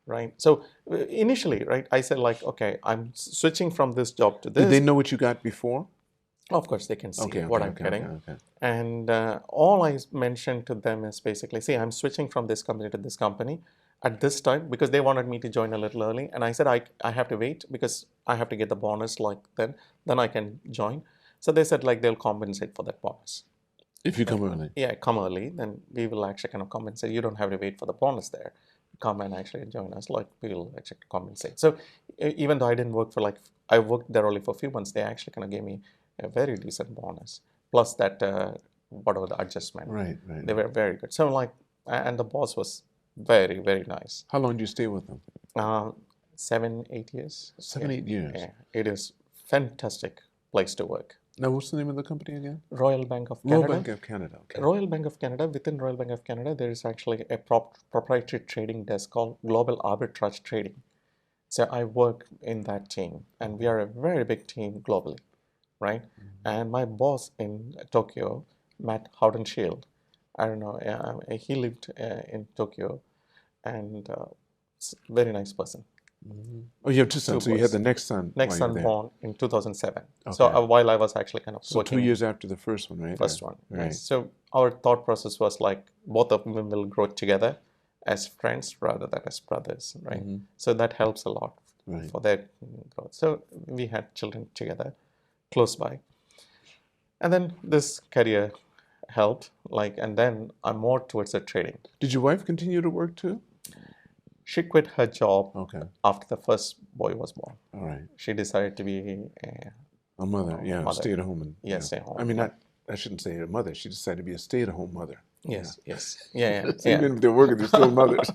right? So initially, right, I said like, okay, I'm switching from this job to this. Did they know what you got before? Of course, they can see what I'm getting. And all I mentioned to them is basically, see, I'm switching from this company to this company at this time because they wanted me to join a little early. And I said, I have to wait because I have to get the bonus like then I can join. So they said like they'll compensate for that bonus. If you come early? Yeah, come early, then we will actually kind of compensate. You don't have to wait for the bonus there. come and actually join us, like we'll actually compensate. So even though I didn't work for like, I worked there only for a few months, they actually kind of gave me a very decent bonus, plus that whatever the adjustment. Right, right. They were very good. So like, and the boss was very, very nice. How long did you stay with them? 7, 8 years. 7, 8 years. Yeah, it is fantastic place to work. Now, what's the name of the company again? Royal Bank of Canada. Royal Bank of Canada. Okay. Royal Bank of Canada, within Royal Bank of Canada, there is actually a proprietary trading desk called Global Arbitrage Trading. So I work in that team, and we are a very big team globally, right? And my boss in Tokyo, Matt Howden-Shield, I don't know, he lived in Tokyo, and very nice person. Oh, you have two sons. So you had boys. the next son. Next while you were son there. born in 2007. So Okay. while I was actually kind of So working. 2 years after the first one, right? First one. Right. Yes. So our thought process was like both of them will grow together as friends rather than as brothers, right? So that helps a lot Right. for their growth. So we had children together, close by, and then this career helped. Like, and then I'm more towards the trading. Did your wife continue to work too? She quit her job Okay. after the first boy was born. All right. She decided to be A mother, yeah, mother. stay at home. Yes, yeah. stay at home. I mean, I shouldn't say a mother. She decided to be a stay-at-home mother. Yes, yes, yeah, So yeah, even if they're working, they're still mothers.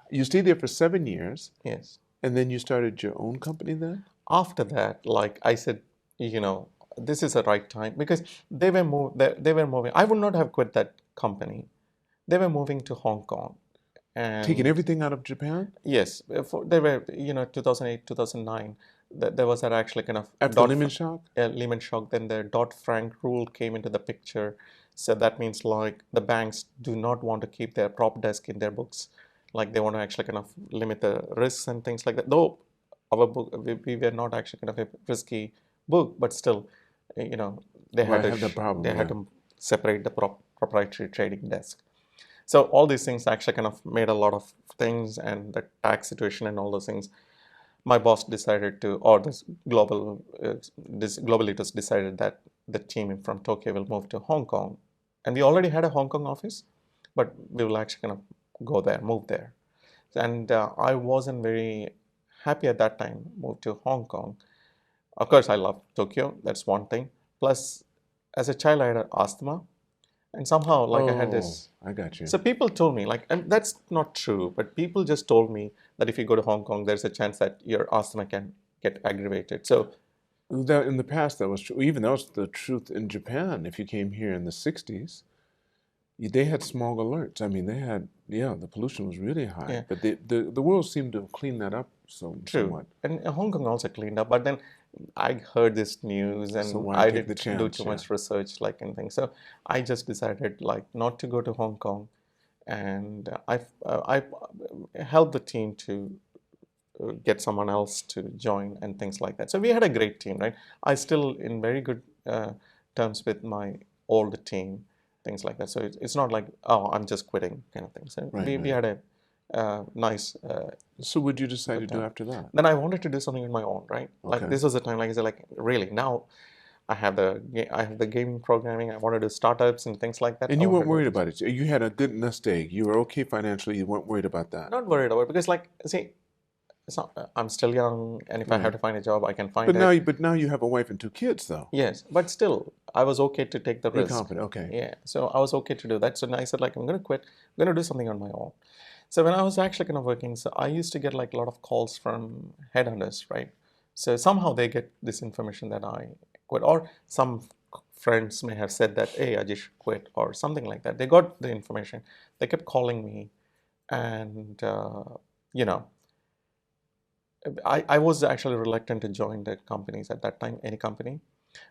You stayed there for 7 years, yes. and then you started your own company then? After that, like I said, this is the right time because they were moving. I would not have quit that company. They were moving to Hong Kong, and Taking everything out of Japan? yes, they were 2008, 2009. There was that actually kind of After Lehman shock? Lehman shock. Then the Dodd-Frank rule came into the picture. So that means like the banks do not want to keep their prop desk in their books. Like they want to actually kind of limit the risks and things like that. Though our book, we were not actually kind of a risky book, but still, they had Right, had that problem, they had yeah. to separate the proprietary trading desk. So all these things actually kind of made a lot of things, and the tax situation and all those things. My boss decided to, or this global leaders decided that the team from Tokyo will move to Hong Kong, and we already had a Hong Kong office, but we will actually kind of go there, move there, and I wasn't very happy at that time. Moved to Hong Kong. Of course, I love Tokyo. That's one thing. Plus, as a child, I had asthma, and somehow, like I had this. I got you. So people told me, like, and that's not true, but people just told me that if you go to Hong Kong, there's a chance that your asthma can get aggravated. So That, in the past, that was true. Even that was the truth in Japan. If you came here in the 60s, they had smog alerts. I mean, they had, the pollution was really high. Yeah. But the world seemed to have cleaned that up true, somewhat. and Hong Kong also cleaned up. But then I heard this news, and So why I take the didn't do chance, too yeah. much research, like anything. So I just decided, like, not to go to Hong Kong, and I helped the team to get someone else to join and things like that. So we had a great team, right? I still in very good terms with my old team, things like that. So it's not like, oh, I'm just quitting kind of thing. So Right, we had a nice. So what did you decide to do after that? Then I wanted to do something on my own, right? Like Okay. this was the time, like I said, like really now. I have the gaming programming. I want to do startups and things like that. And I you wanted weren't to do worried this. about it. You had a good nest egg. You were okay financially. You weren't worried about that. Not worried about it because, like, see, it's not, I'm still young, and if I have Right. to find a job, I can find But it. now you have a wife and 2 kids, though. Yes, but still, I was okay to take the You're risk. confident. Okay. Yeah, so I was okay to do that. So I said, like, I'm going to quit. I'm going to do something on my own. So when I was actually kind of working, so I used to get like a lot of calls from headhunters, right? So somehow they get this information that I quit, or some friends may have said that, hey, Ajeesh quit, or something like that. They got the information. They kept calling me, and I was actually reluctant to join the companies at that time, any company.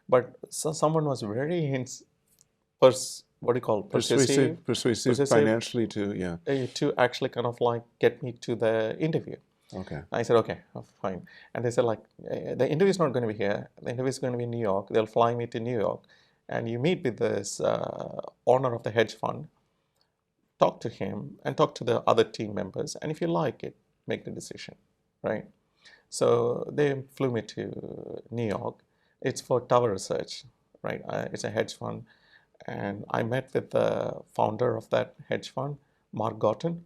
But someone was very what do you call Persuasive persuasive, financially too. Yeah. to actually kind of like get me to the interview. Okay. I said, okay, fine. And they said, like, the interview is not going to be here. The interview is going to be in New York. They'll fly me to New York. And you meet with this owner of the hedge fund, talk to him, and talk to the other team members. And if you like it, make the decision, right? So they flew me to New York. It's for tower research, right? It's a hedge fund. And I met with the founder of that hedge fund, Mark Gotten,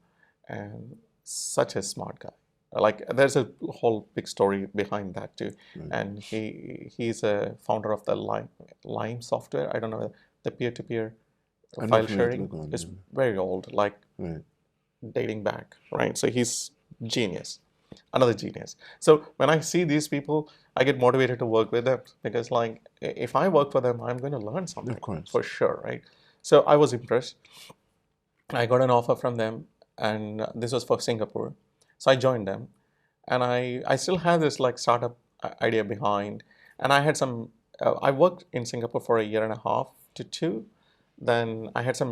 and such a smart guy. Like there's a whole big story behind that too. And he's a founder of the Lime software. I don't know, the peer-to-peer I know file if you have to sharing look on is there. very old, like Right. dating back, right? So he's genius, another genius. So when I see these people, I get motivated to work with them because, like, if I work for them, I'm going to learn something Of course. for sure, right? So I was impressed. I got an offer from them, and this was for Singapore. So I joined them, and I still have this like startup idea behind. And I had some. I worked in Singapore for a year and a half to two. Then I had some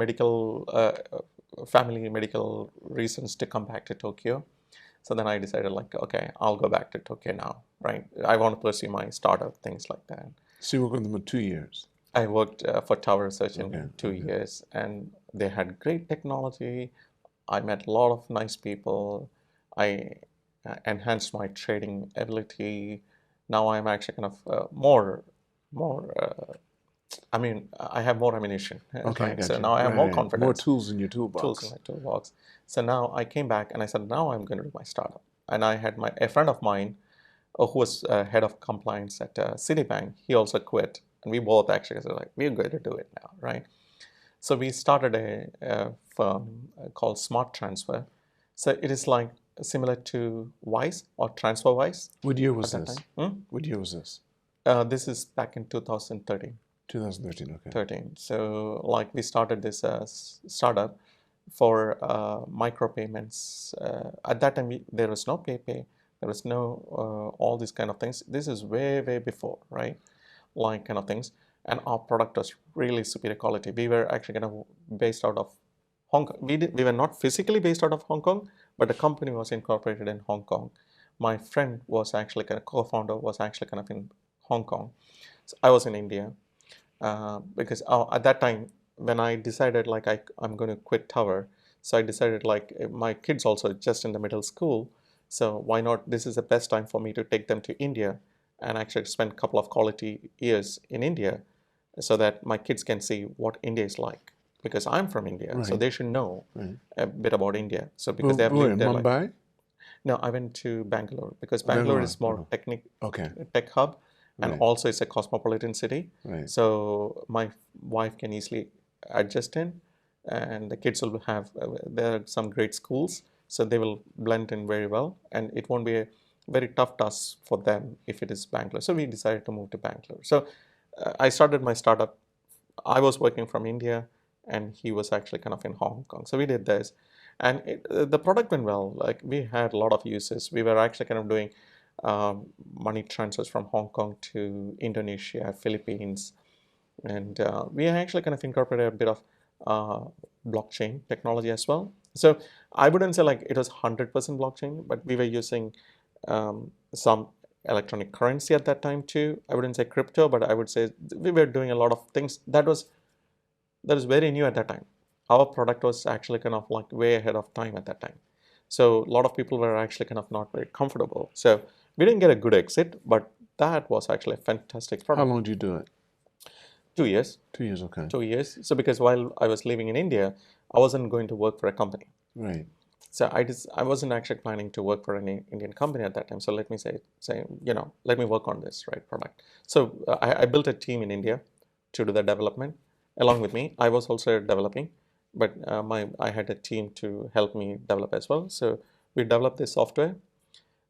family medical reasons to come back to Tokyo. So then I decided like, okay, I'll go back to Tokyo now, right? I want to pursue my startup, things like that. So you worked with them for 2 years. I worked for Tower Research in Okay, 2 years, and they had great technology. I met a lot of nice people. I enhanced my trading ability. Now I'm actually kind of more. I mean, I have more ammunition, Okay, I right? got So you. now I have more Right. More confidence, tools in your tools in toolbox. my toolbox. So now I came back and I said, now I'm going to do my startup. And I had a friend of mine who was head of compliance at Citibank. He also quit, and we both actually said like, we're going to do it now, right? So we started a firm called Smart Transfer. So it is like similar to Wise or TransferWise What year at was that this? time. What year was this? This is back in 2013. 2013. Okay. 13. So like we started this startup for micropayments. At that time, there was no PayPay. There was no all these kind of things. This is way before, right? Like kind of things. And our product was really superior quality. We were actually kind of based out of Hong Kong. We were not physically based out of Hong Kong, but the company was incorporated in Hong Kong. My friend was actually kind of co-founder was actually kind of in Hong Kong. So I was in India because at that time when I decided like I'm going to quit Tower, so I decided like my kids also just in the middle school, so why not? This is the best time for me to take them to India and actually spend a couple of quality years in India, so that my kids can see what India is like. Because I'm from India, so Right. they should know Right. a bit about India. So because But they have where lived in there, like Mumbai? no, I went to Bangalore because Bangalore Bangalore. is more Okay. tech hub, and Right. also it's a cosmopolitan city. Right. So my wife can easily adjust in, and the kids will have there are some great schools, so they will blend in very well, and it won't be a very tough task for them if it is Bangalore. So we decided to move to Bangalore. So I started my startup. I was working from India, and he was actually kind of in Hong Kong. So we did this, and the product went well. Like we had a lot of uses. We were actually kind of doing money transfers from Hong Kong to Indonesia, Philippines, and we actually kind of incorporated a bit of uh, blockchain technology as well. So I wouldn't say like it was 100% blockchain, but we were using some electronic currency at that time too. I wouldn't say crypto, but I would say we were doing a lot of things that was very new at that time. Our product was actually kind of like way ahead of time at that time. So a lot of people were actually kind of not very comfortable. So we didn't get a good exit, but that was actually a fantastic How product. long did you do it? 2 years. 2 years. Okay. 2 years. So because while I was living in India, I wasn't going to work for a company. Right. So I wasn't actually planning to work for any Indian company at that time. So let me say let me work on this right product. So I built a team in India to do the development along with me. I was also developing, but I had a team to help me develop as well. So we developed this software,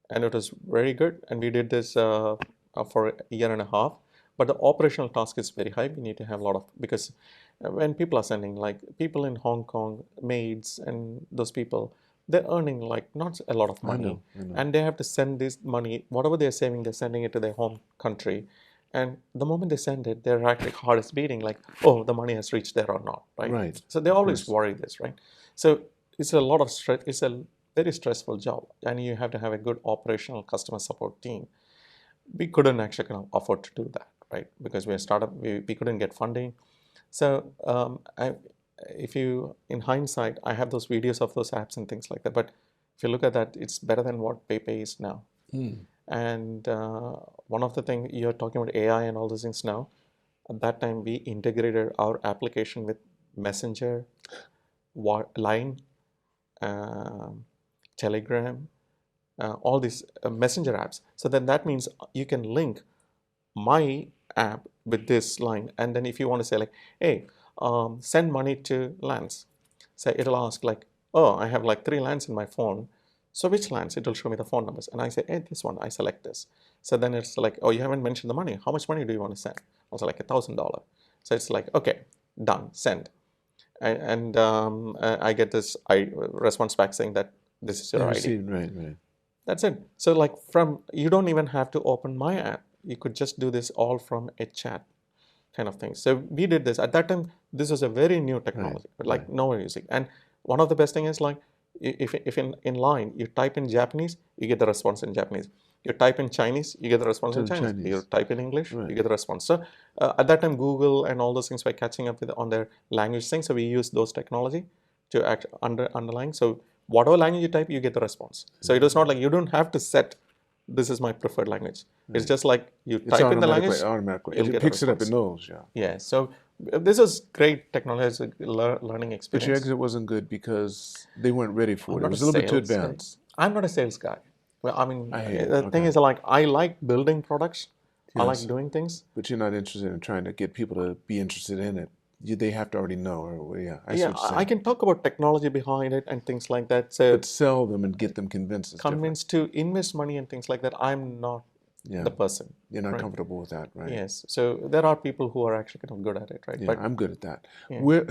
and it was very good. And we did this for a year and a half. But the operational task is very high. We need to have a lot of, because when people are sending, like people in Hong Kong, maids and those people, they're earning like not a lot of I money, know. I know. and they have to send this money, whatever they're saving, they're sending it to their home country. And the moment they send it, their actually heart is beating like, oh, the money has reached there or not, right? Right. So they Of always course. worry this, right? So it's a lot of stress. It's a very stressful job, and you have to have a good operational customer support team. We couldn't actually kind of afford to do that, right? Because we're a startup, we couldn't get funding. So if you, in hindsight, I have those videos of those apps and things like that. But if you look at that, it's better than what PayPay is now. And one of the things you're talking about AI and all those things now. At that time, we integrated our application with Messenger, Line, um Telegram, all these messenger apps. So then that means you can link my app with this line, and then if you want to say like, hey, send money to Lance, so it'll ask like, oh, I have like 3 Lance in my phone, so which Lance? It will show me the phone numbers, and I say, hey, this one. I select this. So then it's like, oh, you haven't mentioned the money. How much money do you want to send? Also like $1,000. So it's like, okay, done, send. And I get this response back saying that this is your ID. Right. That's it. So like you don't even have to open my app. You could just do this all from a chat kind of thing. So we did this. At that time, this was a very new technology, like no one using. And one of the best thing is like, if in line, you type in Japanese, you get the response in Japanese. You type in Chinese, you get the response in Chinese. You type in English, you get the response. So at that time, Google and all those things were catching up on their language thing. So we used those technology to underline. So whatever language you type, you get the response. So it was not like you don't have to set, this is my preferred language. It's just like you type in the language, automatically. It picks it up and knows. Yeah. So this was great technology, it's a learning experience. But your exit wasn't good because they weren't ready for it. It was a little bit too advanced. I'm not a sales guy. Well, I mean, the thing is, like, I like building products. I like doing things. But you're not interested in trying to get people to be interested in it. They have to already know. Or I can talk about technology behind it and things like that. So but sell them and get them convinced. Convinced to invest money and things like that. I'm not the person. You're not comfortable with that, right? Yes. So there are people who are actually kind of good at it, right? Yeah, but I'm good at that. Yeah. What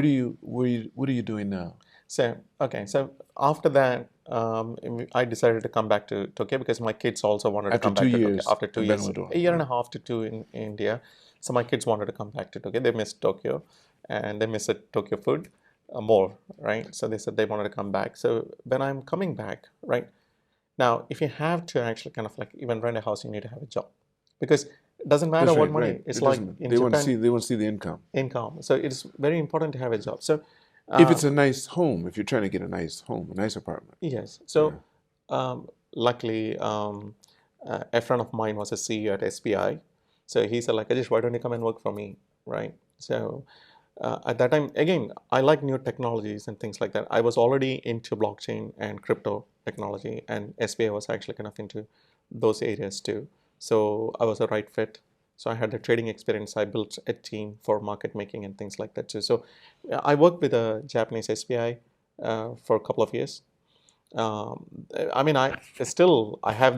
are you doing now? So so after that, I decided to come back to Tokyo because my kids also wanted to come back to Tokyo after 2 years, a year and a half to 2 in India. So my kids wanted to come back to Tokyo. They missed Tokyo, and they missed Tokyo food more, right? So they said they wanted to come back. So when I'm coming back, right now, if you have to actually kind of like even rent a house, you need to have a job, because it doesn't matter what money. It's like in they Japan, want to see the income. So it's very important to have a job. So if it's a nice home, if you're trying to get a nice home, a nice apartment. Yes. So luckily, a friend of mine was a CEO at SBI. So he said, like, Ajeesh, why don't you come and work for me, right? So at that time, again, I like new technologies and things like that. I was already into blockchain and crypto technology, and SBI was actually kind of into those areas too. So I was a right fit. So I had the trading experience. I built a team for market making and things like that too. So I worked with a Japanese SBI for a couple of years. I mean, I have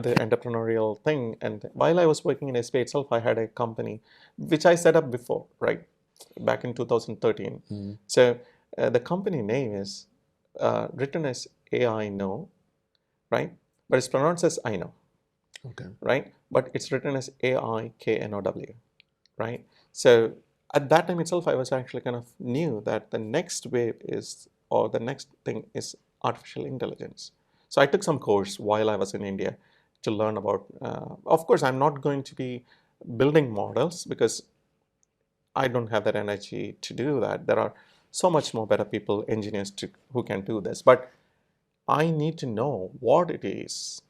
the entrepreneurial thing. And while I was working in SBI itself, I had a company which I set up before, right, back in 2013. Mm-hmm. So the company name is written as AIKNOW, right? But it's pronounced as I know. Okay. Right? But it's written as AIKNOW, right? So at that time itself, I was actually kind of knew that the next wave is, or the next thing is artificial intelligence. So I took some course while I was in India to learn about, of course, I'm not going to be building models because I don't have that energy to do that. There are so much more better people, engineers who can do this. But I need to know what it is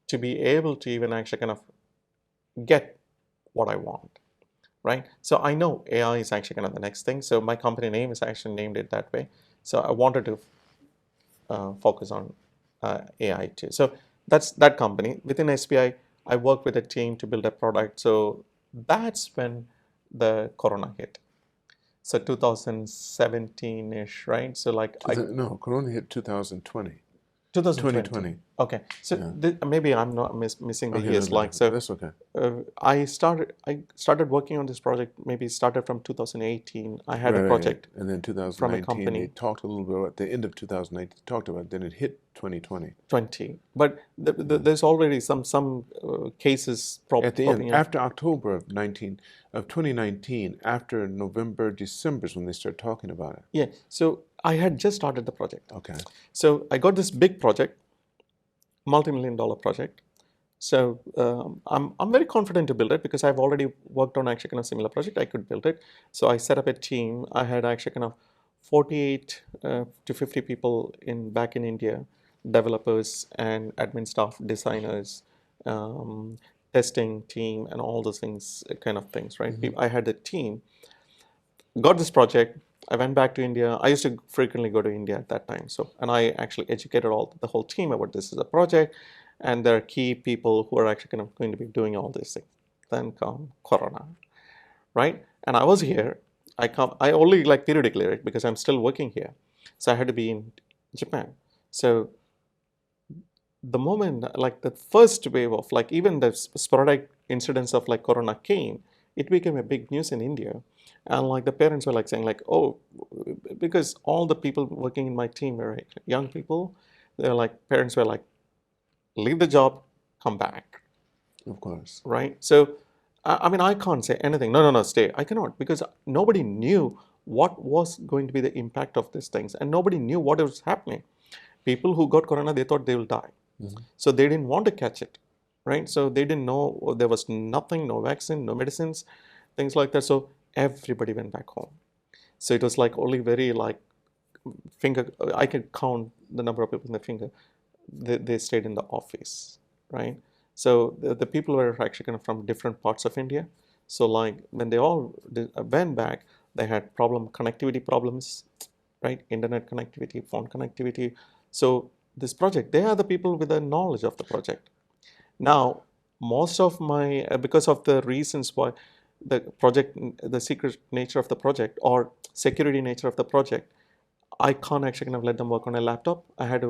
to be able to even actually kind of get what I want, right? So I know AI is actually kind of the next thing. So my company name is actually named it that way. So I wanted to focus on AI too. So that's that company. Within SBI, I work with a team to build a product. So that's when the Corona hit. So 2017-ish, right? So like no, Corona hit 2020. 2020. Okay, so maybe I'm not missing the years. So that's okay. I started working on this project. Maybe it started from 2018. I had a project, and then 2019. From a company. They talked a little bit at the end of 2019. Talked about it, then it hit 2020. But there's already some cases at the end after October of 2019. After November, December is when they start talking about it. Yeah. So I had just started the project. Okay. So I got this big project, multi-million-dollar project. So I'm very confident to build it because I've already worked on actually kind of similar project. I could build it. So I set up a team. I had actually kind of 48 to 50 people back in India, developers and admin staff, designers, testing team, and all those things, right? Mm-hmm. I had a team. Got this project. I went back to India. I used to frequently go to India at that time. So, and I actually educated the whole team about this is a project, and there are key people who are actually kind of going to be doing all these things. Then come Corona, right? And I was here. I only like periodically, right? Because I'm still working here. So I had to be in Japan. So the moment, like the first wave of like even the sporadic incidents of like Corona came, it became a big news in India. And like the parents were like saying like, oh, because all the people working in my team were like young people, they're like, parents were like, leave the job, come back. Of course. Right? So, I mean, I can't say anything. No, stay. I cannot because nobody knew what was going to be the impact of these things, and nobody knew what was happening. People who got corona, they thought they will die, so they didn't want to catch it, right? So they didn't know there was nothing, no vaccine, no medicines, things like that. So everybody went back home. So it was like only very like I can count the number of people in the finger. They stayed in the office, right? So the people were actually kind of from different parts of India. So like when they all went back, they had connectivity problems, right? Internet connectivity, phone connectivity. So this project, they are the people with the knowledge of the project. Now, most of my, because of the reasons why the project, the secret nature of the project or security nature of the project, I can't actually kind of let them work on a laptop. I had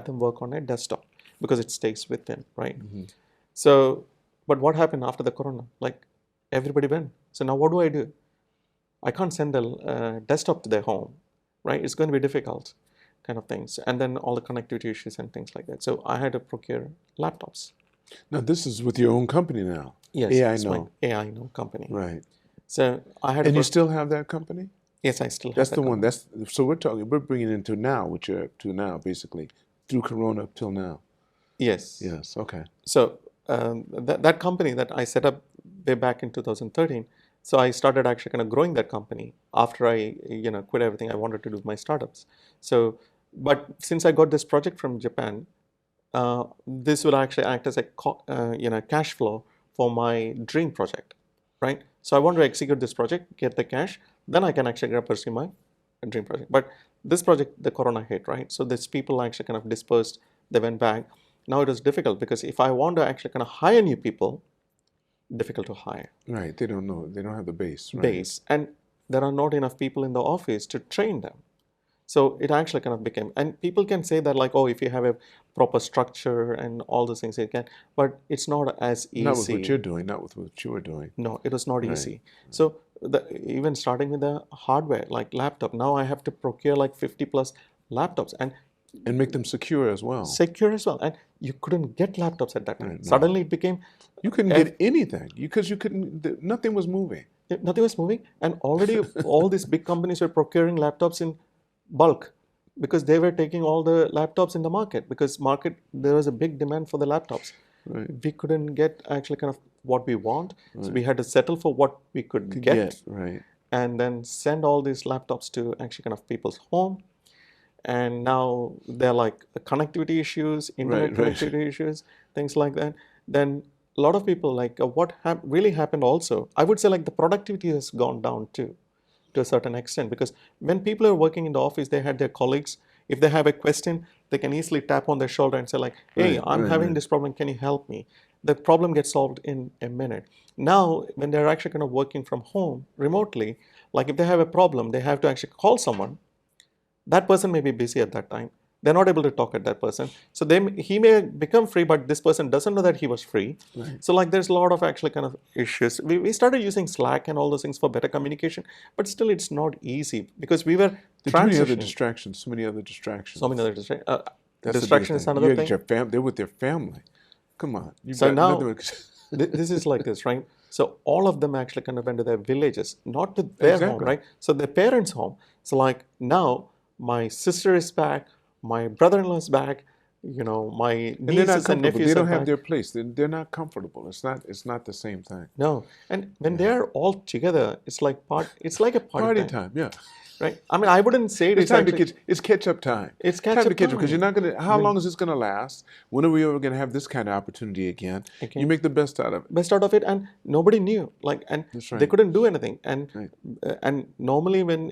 them work on a desktop because it stays with them, right? So, but what happened after the corona? Like everybody went. So now what do I do? I can't send the desktop to their home, right? It's going to be difficult, kind of things. And then all the connectivity issues and things like that. So I had to procure laptops. Now this is with your own company now. Yes, it's my AIKNOW company. Right. So I had. And you still have that company? Yes, I still have That's that the one. company. So we're bringing it into now, which you're up to now, basically, through Corona up till now. Yes. Yes. Okay. So that company that I set up way back in 2013. So I started actually kind of growing that company after I quit everything. I wanted to do my startups. So, but since I got this project from Japan, this will actually act as a cash flow for my dream project, right? So I want to execute this project, get the cash, then I can actually pursue my dream project. But this project, the corona hit, right? So these people actually kind of dispersed, they went back. Now it is difficult because if I want to actually kind of hire new people, difficult to hire. Right. They don't know. They don't have the base. Right? Base. And there are not enough people in the office to train them. So it actually kind of became, and people can say that like, oh, if you have a proper structure and all those things, you can, but it's not as easy. Not with what you're doing, not with what you were doing. No, it was not easy. So even starting with the hardware, like laptop, now I have to procure like 50 plus laptops and make them secure as well. Secure as well. And you couldn't get laptops at that time. Right, no. Suddenly it became... You couldn't get anything because you couldn't, nothing was moving. Nothing was moving. And already all these big companies were procuring laptops in bulk because they were taking all the laptops in the market because there was a big demand for the laptops. Right. We couldn't get actually kind of what we want. Right. So we had to settle for what we could get. Right. And then send all these laptops to actually kind of people's home. And now they're like connectivity issues, internet connectivity issues, things like that. Then a lot of people like what really happened also, I would say like the productivity has gone down too, to a certain extent, because when people are working in the office, they had their colleagues. If they have a question, they can easily tap on their shoulder and say like, hey, I'm having this problem, can you help me? The problem gets solved in a minute. Now, when they're actually kind of working from home remotely, like if they have a problem, they have to actually call someone. That person may be busy at that time. They're not able to talk at that person. So he may become free, but this person doesn't know that he was free. Right. So like there's a lot of actually kind of issues. We started using Slack and all those things for better communication, but still it's not easy because we were There's so many other distractions. So many other distractions. Distraction is another thing. They're with their family. Come on. So now, this is like this, right? So all of them actually kind of went to their villages, not to their home, right? So their parents' home. So like now, my sister is back, my brother-in-law is back, my nieces and nephews They don't have their place. They're not comfortable. It's not the same thing. No, and when they're all together, it's like a party time. Yeah. right? I mean, I wouldn't say It's time to actually, catch. It's catch-up time. it's Time catch to up catch up because time. you're not gonna. How long is this gonna last? When are we ever gonna have this kind of opportunity again? Okay. You make the best out of it. Best out of it, and nobody knew, like, and That's they right. couldn't do anything. Right. And normally when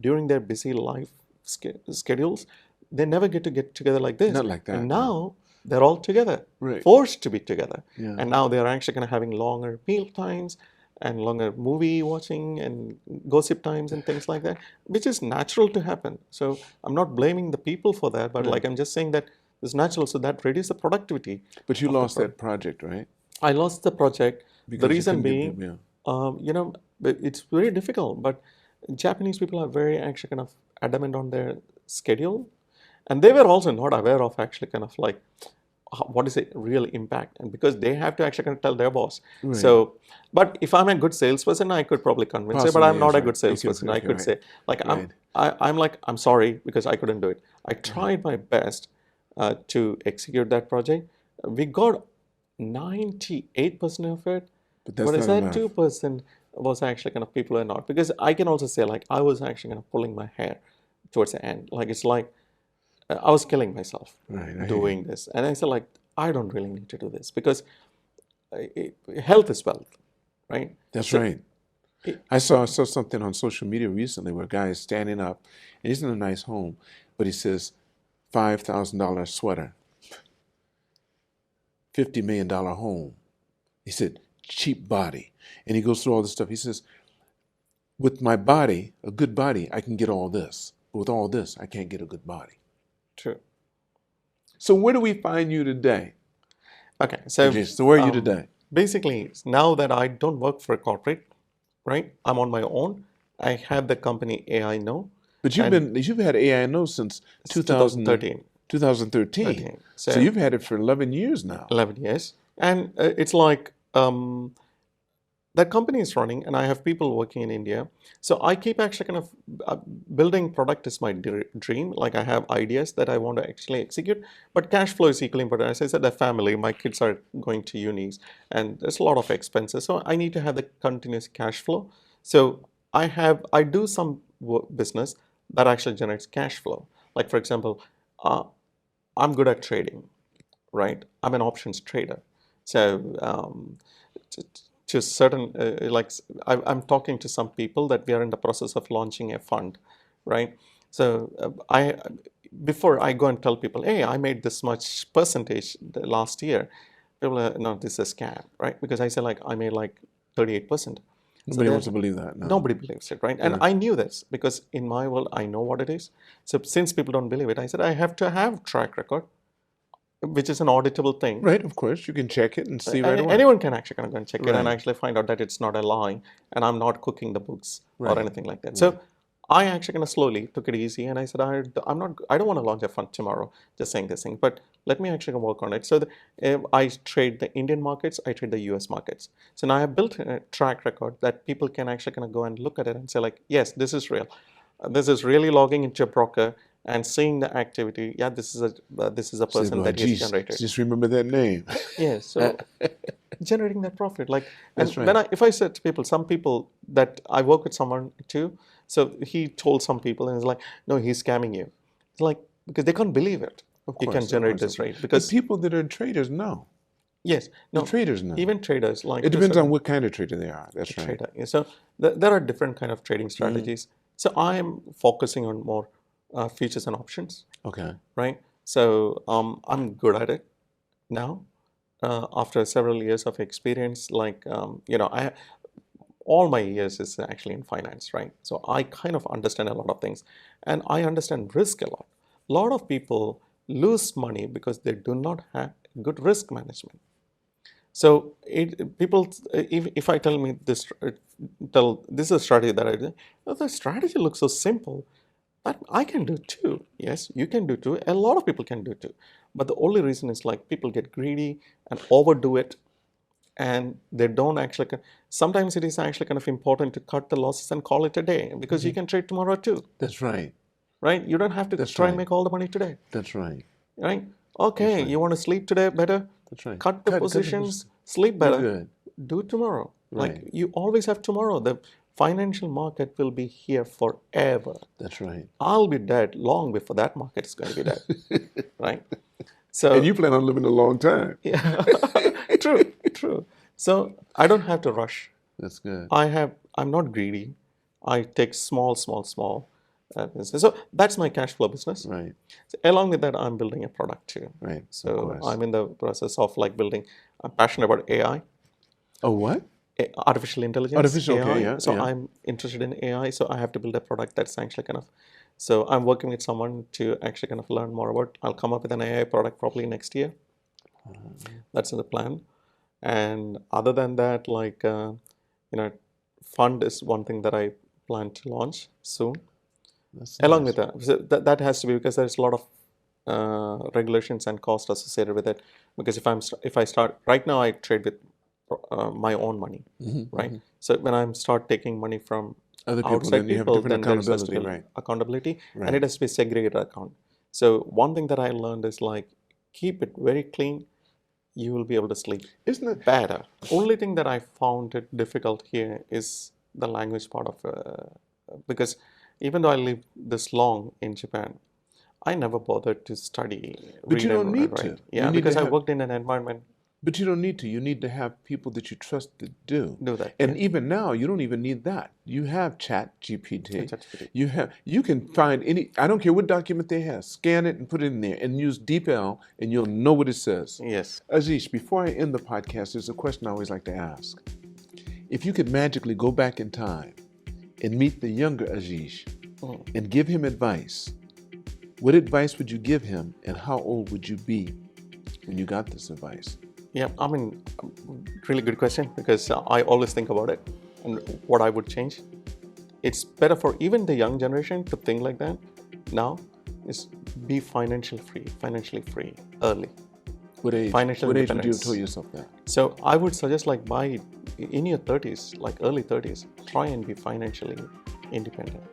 during their busy life schedules, they never get together like this. Not like that, And no. now they're all together, Right. forced to be together. Yeah. And now they're actually kind of having longer meal times and longer movie watching and gossip times and things like that, which is natural to happen. So I'm not blaming the people for that, but like I'm just saying that it's natural. So that reduces the productivity. But you of the lost that project, right? I lost the project. Because The you reason couldn't get being, them, you know, it's very difficult. But Japanese people are very actually kind of adamant on their schedule, and they were also not aware of actually kind of like what is the real impact, and because they have to actually kind of tell their boss. Right. So, but if I'm a good salesperson, I could probably convince it. But Possibly, I'm not yes, a right. good You could- salesperson. I okay, could right. say like Right. I'm like I'm sorry because I couldn't do it. I tried my best to execute that project. We got 98% of it. But that's But is not that enough. 2% was actually kind of people are not? Because I can also say like I was actually kind of pulling my hair towards the end. Like it's like I was killing myself Right, I hear doing this. And I said like I don't really need to do this because health is wealth, right? That's So right. it- I saw something on social media recently where a guy is standing up and he's in a nice home, but he says $5,000 sweater, $50 million home. He said cheap body, and he goes through all this stuff. He says, with my body, a good body, I can get all this, but with all this, I can't get a good body. True. So where do we find you today? Okay. So Ajeesh, so where are you today? basically, now that I don't work for a corporate, right? I'm on my own. I have the company AIKNOW. But you've had AIKNOW since 2013. 2013. 13. So you've had it for 11 years now. 11 years. And it's like that company is running and I have people working in India. So I keep actually kind of building product is my dream. Like I have ideas that I want to actually execute, but cash flow is equally important. As I said, the family, my kids are going to unis and there's a lot of expenses. So I need to have the continuous cash flow. So I do some business that actually generates cash flow. Like for example, I'm good at trading, right? I'm an options trader. So to certain, I'm talking to some people that we are in the process of launching a fund, right? So before I go and tell people, hey, I made this much percentage last year, people are, no, this is a scam, right? Because I say like, I made like 38%. Nobody wants to believe that. No. Nobody believes it, right? And I knew this because in my world, I know what it is. So since people don't believe it, I said, I have to have track record, which is an auditable thing. Right, of course. You can check it and see right away. Anyone can actually kind of go and check it and Right. actually find out that it's not a lie and I'm not cooking the books Right. or anything like that. So I actually kind of slowly took it easy and I said, I don't want to launch a fund tomorrow, just saying this thing, but let me actually work on it. So I trade the Indian markets, I trade the US markets. So now I have built a track record that people can actually kind of go and look at it and say like, yes, this is real. This is really logging into a broker and seeing the activity. Yeah, this is a person that is generated. Just remember that name. Yes, so generating that profit, like, and That's right. when if I said to people, some people that I work with someone too, so he told some people and he's like, no, he's scamming you. It's like because they can't believe it. Of You course, can generate of course. this rate But because people that are traders know. yes, no, The traders know. even traders like It depends on what kind of trader they are. That's right. trader. Yeah, so there are different kind of trading strategies. So I am focusing on more futures and options. Okay. Right? So I'm good at it now. After several years of experience, like all my years is actually in finance, right? So I kind of understand a lot of things, and I understand risk a lot. A lot of people lose money because they do not have good risk management. So people, if I tell me this, this is a strategy that I do. The strategy looks so simple. That I can do too. Yes, you can do too. A lot of people can do too. But the only reason is like people get greedy and overdo it, and they don't actually. Sometimes it is actually kind of important to cut the losses and call it a day because you can trade tomorrow too, That's right. right? You don't have to try and make all the money today, That's right. right? Okay, you want to sleep today better? That's right. Cut the Cut the positions, sleep better. good. Do it tomorrow. Right. Like you always have tomorrow. The Financial market will be here forever. That's right. I'll be dead long before that market is going to be dead, right? So, And you plan on living a long time. yeah, true. So I don't have to rush. That's good. I'm not greedy. I take small. Business. So that's my cash flow business. Right. So along with that, I'm building a product too. Right. Of So course. I'm in the process of like building. I'm passionate about AI, Oh, what? artificial intelligence. Artificial, AI. okay, yeah, So yeah. I'm interested in AI. So I have to build a product that's actually kind of. So I'm working with someone to actually kind of learn more about. I'll come up with an AI product probably next year. That's in the plan. And other than that, like fund is one thing that I plan to launch soon. That's Along nice. with that, so that has to be because there's a lot of regulations and cost associated with it. Because if I start right now, I trade with my own money, right? So when I start taking money from Other people, outside then you have people, different then there has to accountability, be right? accountability, and Right. it has to be segregated account. So one thing that I learned is like keep it very clean. You will be able to sleep Isn't it? better. Only thing that I found it difficult here is the language part of because even though I lived this long in Japan, I never bothered to study, But you read don't and need write. to. You Yeah, need to because I have- worked in an environment But you don't need to. You need to have people that you trust to do. do that. And even now, you don't even need that. You have Chat GPT. ChatGPT. You can find any. I don't care what document they have. Scan it and put it in there, and use DeepL, and you'll know what it says. Yes. Ajeesh, before I end the podcast, there's a question I always like to ask. If you could magically go back in time and meet the younger Ajeesh and give him advice, what advice would you give him, and how old would you be when you got this advice? Yeah, I mean, really good question because I always think about it and what I would change. It's better for even the young generation to think like that now is be financially free early. What age? Financial What age would you have independence. told yourself that? So I would suggest like by in your 30s, like early 30s, try and be financially independent.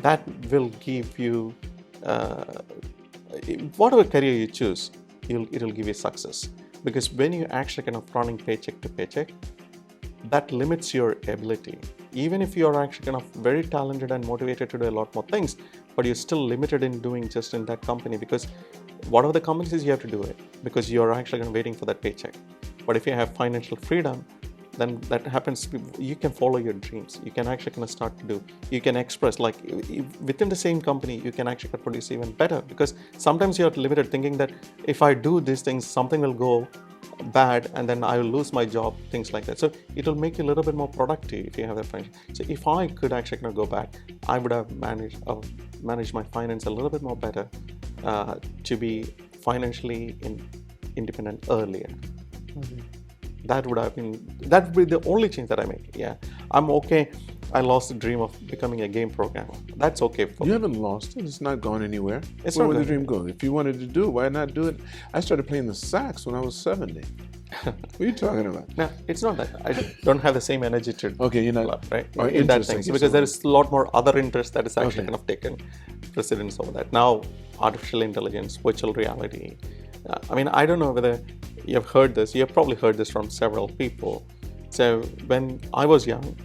That will give you whatever career you choose, it'll give you success. Because when you actually kind of running paycheck to paycheck, that limits your ability. Even if you're actually kind of very talented and motivated to do a lot more things, but you're still limited in doing just in that company because whatever the company is, you have to do it because you're actually kind of waiting for that paycheck. But if you have financial freedom, then that happens. You can follow your dreams. You can actually kind of start to do. You can express like within the same company. You can actually produce even better because sometimes you're limited thinking that if I do these things, something will go bad and then I will lose my job. Things like that. So it will make you a little bit more productive if you have that financial. So if I could actually kind of go back, I would have managed my finance a little bit more better to be financially independent earlier. That would be the only change that I make. Yeah, I'm okay. I lost the dream of becoming a game programmer. That's okay for You me. haven't lost it. It's not gone anywhere. It's Where not would the going dream go? If you wanted to do it, why not do it? I started playing the sax when I was 70. What are you talking about? No, it's not that. I don't have the same energy to Okay, you're not. club, right? Or In that interest, I thing. guess, Because or- there is a lot more other interest that is actually Okay. kind of taken precedence over that. Now, artificial intelligence, virtual reality. I mean, I don't know whether you've heard this. You have probably heard this from several people. So when I was young,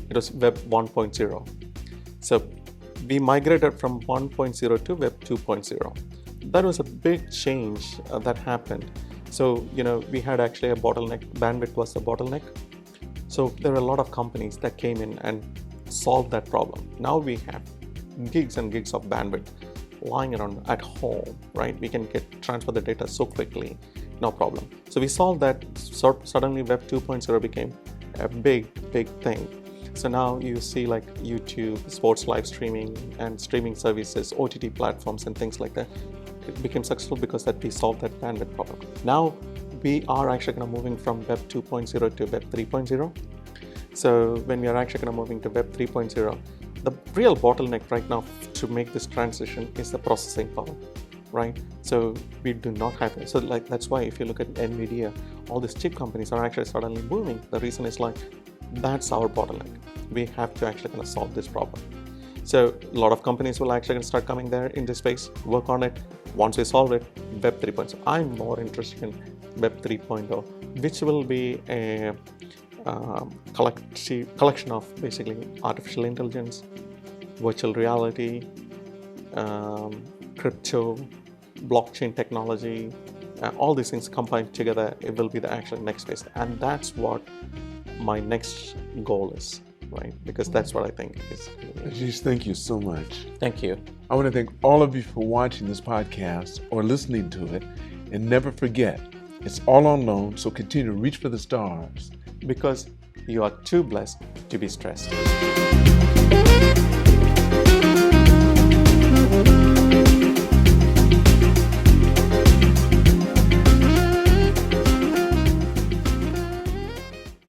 it was Web 1.0. So we migrated from 1.0 to Web 2.0. That was a big change that happened. So, we had actually a bottleneck. Bandwidth was the bottleneck. So there were a lot of companies that came in and solved that problem. Now we have gigs and gigs of bandwidth lying around at home, right? We can transfer the data so quickly, no problem. So we solved that. Suddenly Web 2.0 became a big thing. So now you see like YouTube, sports live streaming and streaming services, OTT platforms and things like that. It became successful because that we solved that bandwidth problem. Now we are actually kind of moving from Web 2.0 to Web 3.0. So when we are actually kind of moving to Web 3.0, the real bottleneck right now to make this transition is the processing power, right? So we do not have it. So like that's why if you look at NVIDIA, all these chip companies are actually suddenly booming. The reason is like that's our bottleneck. We have to actually kind of solve this problem. So a lot of companies will actually start coming there in this space, work on it. Once we solve it, Web 3.0. I'm more interested in Web 3.0, which will be collection of basically artificial intelligence, virtual reality, crypto, blockchain technology, all these things combined together, it will be the actual next phase. And that's what my next goal is, right? Because that's what I think is. Ajeesh, thank you so much. Thank you. I want to thank all of you for watching this podcast or listening to it. And never forget, it's all on loan, so continue to reach for the stars. Because you are too blessed to be stressed.